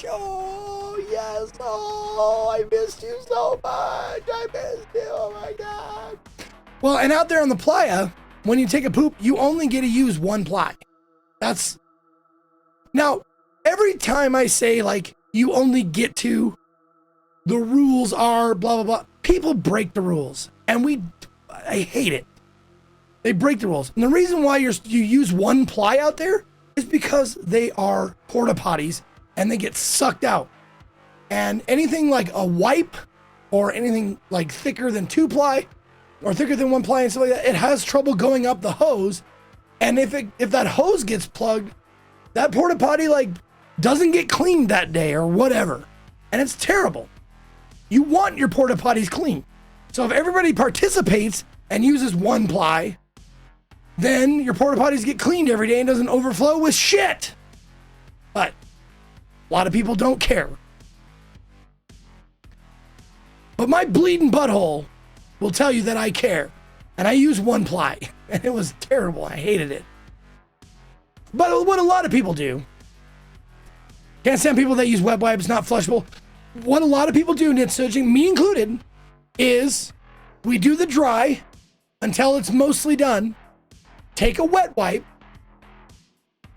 oh yes. Oh, I missed you so much. I missed you. Oh my God. Well, and out there on the playa, when you take a poop, you only get to use one ply. That's now every time I say like, you only get to, the rules are blah, blah, blah. People break the rules, and I hate it. They break the rules. And the reason why you use one ply out there is because they are porta potties and they get sucked out. And anything like a wipe or anything like thicker than 2-ply or thicker than 1-ply and stuff like that, it has trouble going up the hose. And if that hose gets plugged, that porta potty like doesn't get cleaned that day or whatever. And it's terrible. You want your porta potties clean. So if everybody participates and uses 1-ply, then your porta potties get cleaned every day and doesn't overflow with shit. But a lot of people don't care. But my bleeding butthole will tell you that I care. And I use 1-ply. And it was terrible. I hated it. But what a lot of people do, can't stand people that use wet wipes, not flushable. What a lot of people do, knit stitching, me included, is we do the dry until it's mostly done. Take a wet wipe,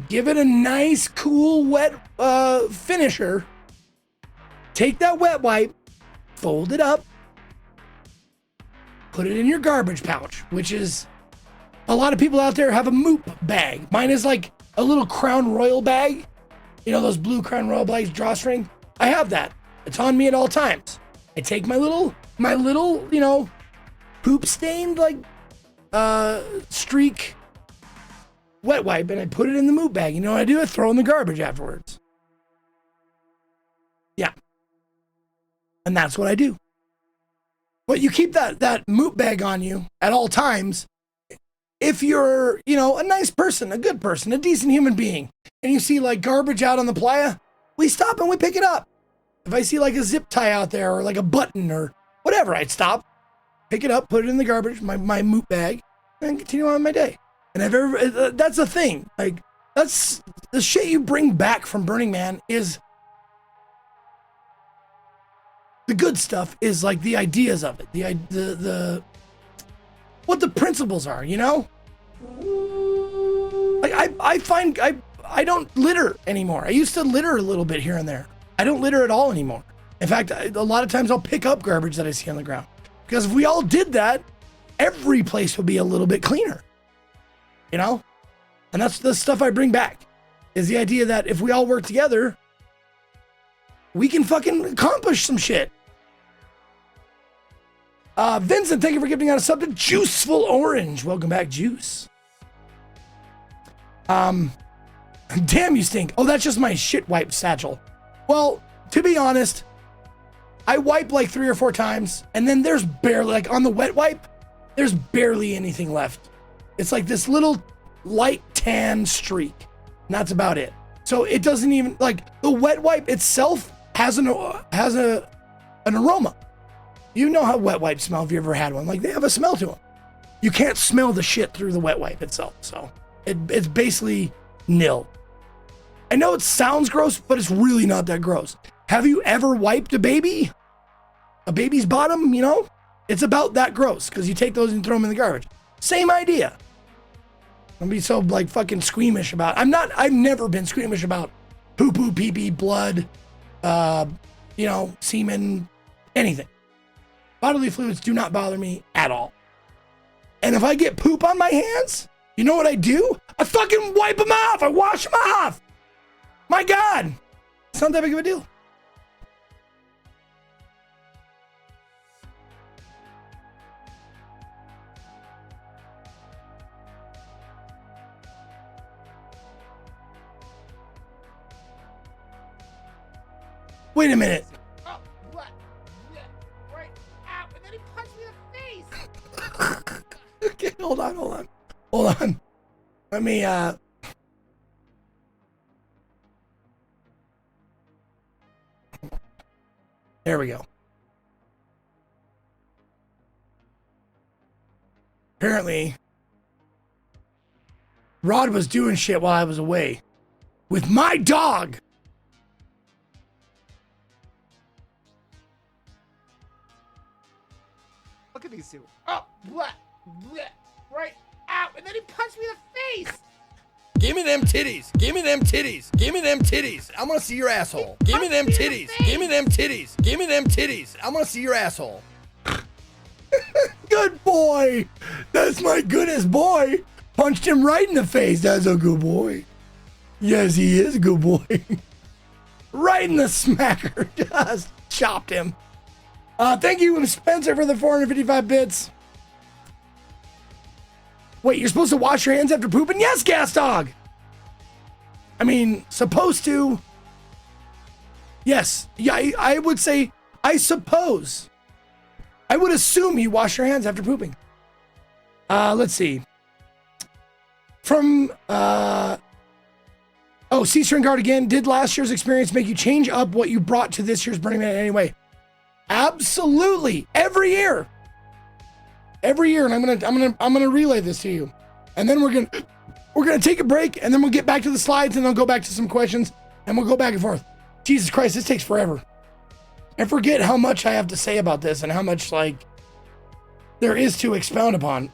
give it a nice, cool, wet finisher. Take that wet wipe, fold it up, put it in your garbage pouch, which is, a lot of people out there have a Moop bag. Mine is like a little Crown Royal bag. You know, those blue Crown Royal bags, drawstring? I have that. It's on me at all times. I take my little, you know, poop stained like streak wet wipe, and I put it in the moot bag. You know what I do? I throw it in the garbage afterwards. Yeah. And that's what I do. But you keep that moot bag on you at all times. If you're, you know, a nice person, a good person, a decent human being, and you see like garbage out on the playa, we stop and we pick it up. If I see like a zip tie out there or like a button or whatever, I'd stop, pick it up, put it in the garbage, my moot bag, and continue on my day. And I've ever, that's the thing. Like, that's the shit you bring back from Burning Man is the good stuff is like the ideas of it, the what the principles are, you know? Like I find I don't litter anymore. I used to litter a little bit here and there. I don't litter at all anymore. In fact, a lot of times I'll pick up garbage that I see on the ground. Because if we all did that, every place would be a little bit cleaner. You know? And that's the stuff I bring back. Is the idea that if we all work together, we can fucking accomplish some shit. Vincent, thank you for giving out a sub to Juiceful Orange. Welcome back, Juice. Damn, you stink. Oh, that's just my shit wipe satchel. Well, to be honest, I wipe like 3 or 4 times, and then there's barely, like on the wet wipe, there's barely anything left. It's like this little light tan streak, and that's about it. So it doesn't even, like, the wet wipe itself has an aroma. You know how wet wipes smell if you ever had one. Like, they have a smell to them. You can't smell the shit through the wet wipe itself, so it's basically nil. I know it sounds gross, but it's really not that gross. Have you ever wiped a baby? A baby's bottom, you know? It's about that gross, because you take those and throw them in the garbage. Same idea. Don't be so, like, fucking squeamish about it. I've never been squeamish about poo-poo, pee-pee, blood, you know, semen, anything. Bodily fluids do not bother me at all. And if I get poop on my hands, you know what I do? I fucking wipe them off. I wash them off. My God. It's not that big of a deal. Wait a minute. Oh, what? Yeah, right. Ow, and then he punched me in the face. Okay, hold on. Let me, there we go. Apparently, Rod was doing shit while I was away with my dog. Look at these two. Oh, what? Right. Ow, and then he punched me in the face. Give me them titties. Give me them titties. Give me them titties. I want to see your asshole. Give me them titties. Give me them titties. Give me them titties. I want to see your asshole. Good boy. That's my goodest boy. Punched him right in the face. That's a good boy. Yes, he is a good boy. Right in the smacker. Just chopped him. Thank you, Spencer, for the 455 bits. Wait, you're supposed to wash your hands after pooping? Yes, Gas Dog. I mean, supposed to. Yes. Yeah, I would say, I suppose. I would assume you wash your hands after pooping. Let's see. From, C-String Guard again. Did last year's experience make you change up what you brought to this year's Burning Man anyway? Absolutely. Every year, and I'm gonna relay this to you, and then we're gonna take a break, and then we'll get back to the slides, and I'll go back to some questions, and we'll go back and forth. Jesus Christ, this takes forever. I forget how much I have to say about this and how much like there is to expound upon.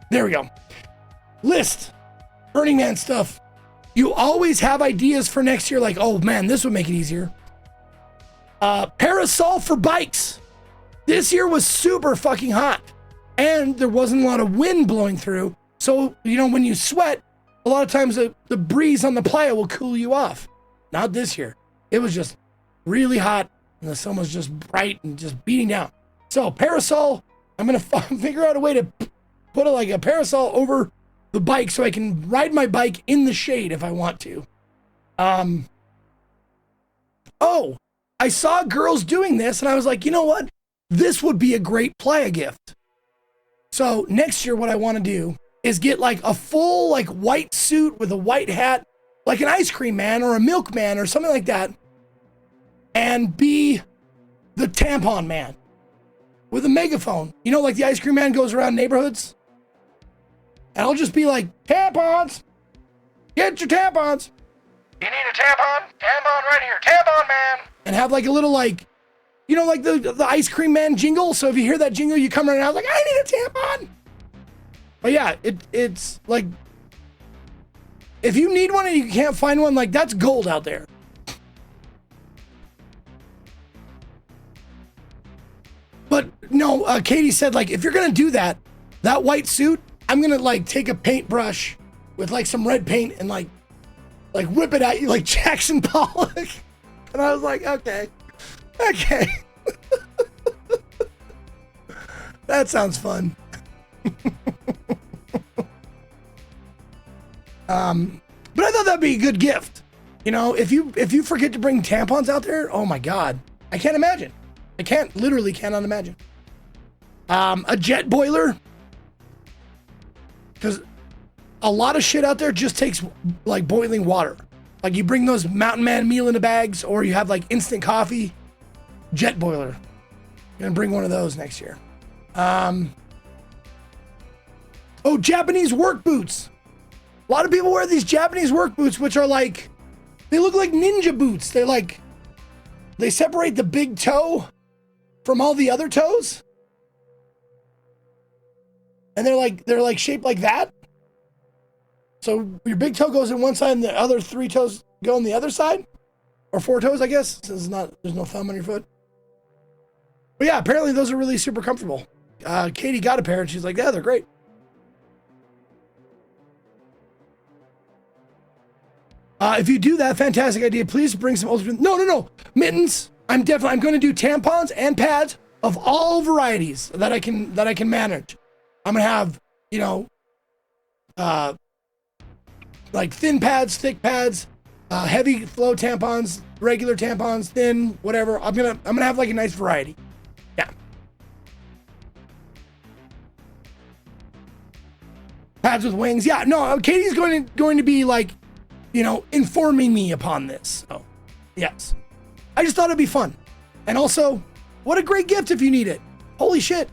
There we go. List Burning Man stuff. You always have ideas for next year, like, oh man, this would make it easier. Parasol for bikes. This year was super fucking hot, and there wasn't a lot of wind blowing through. So, you know, when you sweat, a lot of times the breeze on the playa will cool you off. Not this year. It was just really hot, and the sun was just bright and just beating down. So parasol, I'm gonna figure out a way to put a parasol over the bike so I can ride my bike in the shade if I want to. Oh, I saw girls doing this and I was like, you know what? This would be a great playa gift. So next year, what I want to do is get like a full like white suit with a white hat, like an ice cream man or a milkman or something like that, and be the tampon man with a megaphone. You know, like the ice cream man goes around neighborhoods. And I'll just be like, tampons, get your tampons. You need a tampon? Tampon right here, tampon man. And have like a little like, you know, like the ice cream man jingle. So if you hear that jingle, you come around like, I need a tampon. But yeah, it's like, if you need one and you can't find one, like that's gold out there. But no, Katie said like, if you're gonna do that white suit, I'm gonna like take a paintbrush with like some red paint and like whip it at you like Jackson Pollock. And I was like, okay. That sounds fun. But I thought that'd be a good gift. You know, if you forget to bring tampons out there, oh my God, I can't imagine. Literally cannot imagine. A jet boiler. Because a lot of shit out there just takes like boiling water. Like you bring those Mountain Man meal in the bags, or you have like instant coffee, jet boiler. I'm gonna bring one of those next year. Oh, Japanese work boots. A lot of people wear these Japanese work boots, which are like, they look like ninja boots. They separate the big toe from all the other toes. And they're like shaped like that. So your big toe goes in one side and the other 3 toes go on the other side. Or 4 toes, I guess, since there's no thumb on your foot. But yeah, apparently those are really super comfortable. Katie got a pair and she's like, yeah, they're great. If you do that, fantastic idea. Please bring some ultimate. No. Mittens. I'm going to do tampons and pads of all varieties that I can manage. I'm going to have, you know, like thin pads, thick pads, heavy flow tampons, regular tampons, thin, whatever. I'm going to have like a nice variety. Yeah. Pads with wings. Yeah, no, Katie's going to be like, you know, informing me upon this. So, yes. I just thought it'd be fun. And also, what a great gift if you need it. Holy shit.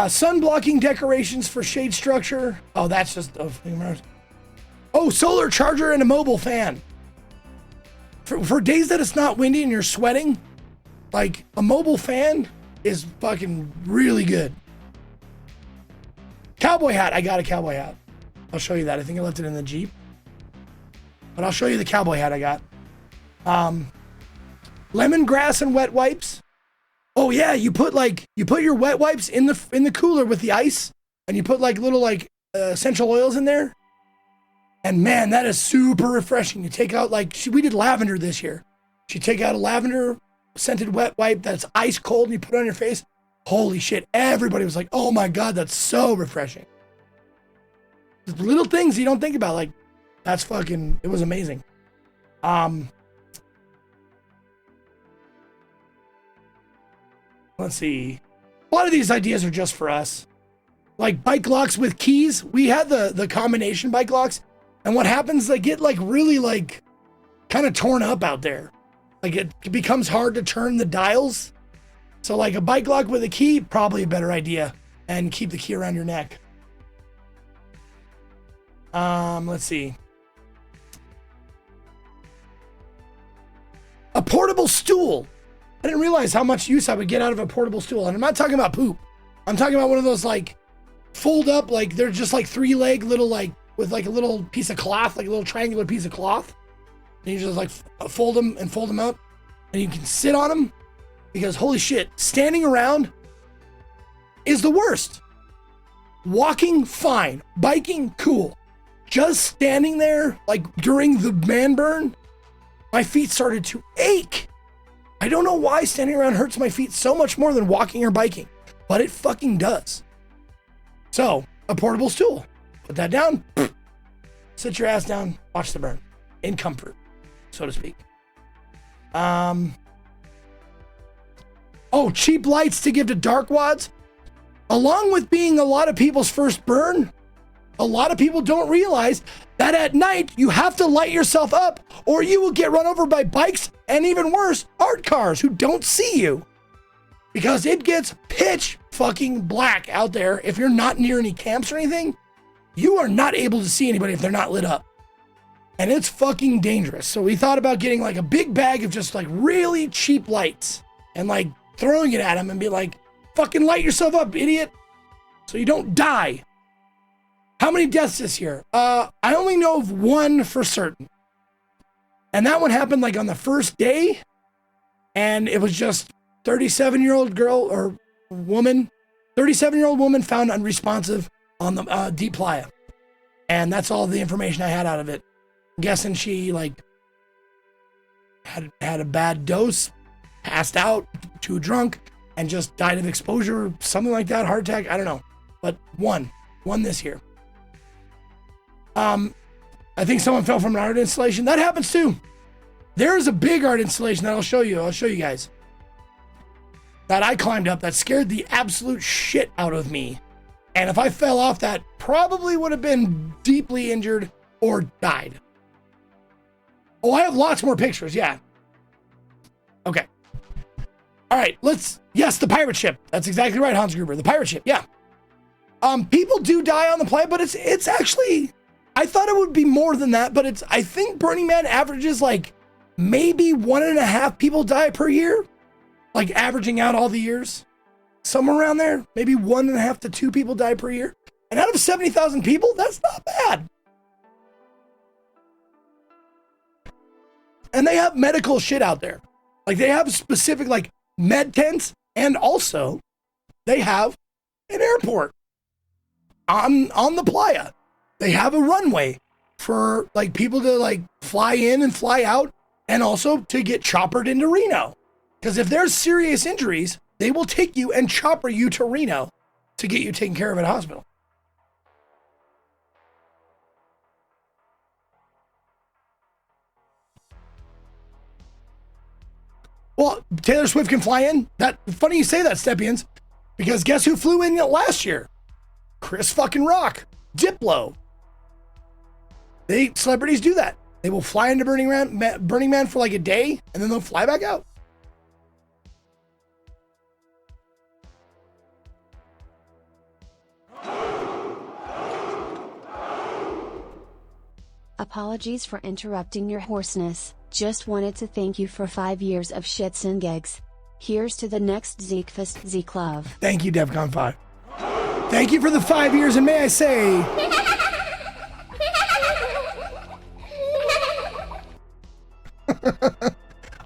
Sun blocking decorations for shade structure. Oh, that's just a thing. Oh, solar charger and a mobile fan. For days that it's not windy and you're sweating, like a mobile fan is fucking really good. Cowboy hat. I got a cowboy hat. I'll show you that. I think I left it in the Jeep. But I'll show you the cowboy hat I got. Lemongrass and wet wipes. Oh yeah, you put your wet wipes in the cooler with the ice, and you put like little like essential oils in there. And man, that is super refreshing. You take out we did lavender this year. You take out a lavender scented wet wipe that's ice cold and you put it on your face. Holy shit. Everybody was like, oh my God, that's so refreshing. The little things you don't think about, like that's fucking, it was amazing. Let's see. A lot of these ideas are just for us. Like bike locks with keys. We had the combination bike locks. And what happens, they get like really like kind of torn up out there. Like it becomes hard to turn the dials. So like a bike lock with a key, probably a better idea. And keep the key around your neck. Let's see. A portable stool. I didn't realize how much use I would get out of a portable stool. And I'm not talking about poop. I'm talking about one of those like fold up, like they're just like 3-leg little like with like a little piece of cloth, like a little triangular piece of cloth. And you just like fold them up and you can sit on them because holy shit, standing around is the worst. Walking, fine. Biking, cool. Just standing there, like during the man burn, my feet started to ache. I don't know why standing around hurts my feet so much more than walking or biking, but it fucking does. So, a portable stool. Put that down, sit your ass down, watch the burn. In comfort, so to speak. Oh, cheap lights to give to dark wads. Along with being a lot of people's first burn, a lot of people don't realize that at night you have to light yourself up or you will get run over by bikes and even worse, art cars who don't see you. Because it gets pitch fucking black out there. If you're not near any camps or anything, you are not able to see anybody if they're not lit up. And it's fucking dangerous. So we thought about getting like a big bag of just like really cheap lights and like throwing it at them and be like, fucking light yourself up, idiot. So you don't die. How many deaths this year? I only know of one for certain. And that one happened like on the first day. And it was just 37-year-old girl or woman, 37-year-old woman found unresponsive on the Deep Playa. And that's all the information I had out of it. I'm guessing she like had a bad dose, passed out, too drunk, and just died of exposure, something like that, heart attack, I don't know. But one this year. I think someone fell from an art installation. That happens too. There's a big art installation that I'll show you guys. That I climbed up that scared the absolute shit out of me. And if I fell off that, probably would have been deeply injured or died. Oh, I have lots more pictures, yeah. Okay. All right, yes, the pirate ship. That's exactly right, Hans Gruber. The pirate ship, yeah. People do die on the plane, but it's actually, I thought it would be more than that, but I think Burning Man averages like maybe 1.5 people die per year. Like averaging out all the years. Somewhere around there, maybe 1.5 to 2 people die per year. And out of 70,000 people, that's not bad. And they have medical shit out there. Like they have specific like med tents, and also they have an airport on the playa. They have a runway for like people to like fly in and fly out, and also to get choppered into Reno. Because if there's serious injuries, they will take you and chopper you to Reno to get you taken care of at a hospital. Well, Taylor Swift can fly in. Funny you say that, Steppians, because guess who flew in last year? Chris fucking Rock, Diplo. Celebrities do that. They will fly into Burning Man for like a day, and then they'll fly back out. Apologies for interrupting your hoarseness, just wanted to thank you for 5 years of shits and gigs. Here's to the next Zekefest Zeke Love. Thank you, DEFCON 5. Thank you for the 5 years, and may I say...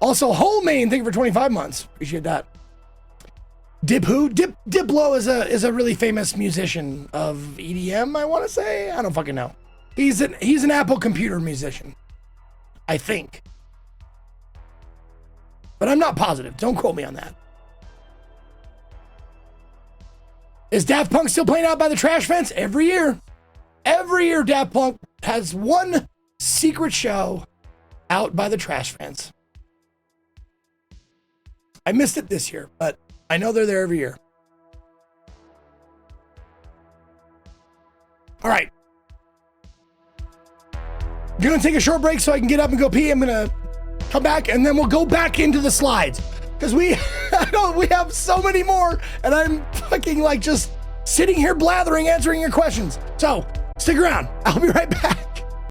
Also, Whole Main, thank you for 25 months. Appreciate that. Diplo is a really famous musician of EDM, I want to say. I don't fucking know. He's an Apple computer musician, I think. But I'm not positive. Don't quote me on that. Is Daft Punk still playing out by the trash fence? Every year. Every year Daft Punk has one secret show out by the trash fence. I missed it this year, but I know they're there every year. All right. I'm gonna take a short break so I can get up and go pee. I'm gonna come back and then we'll go back into the slides because we have so many more and I'm fucking like just sitting here blathering, answering your questions. So stick around. I'll be right back.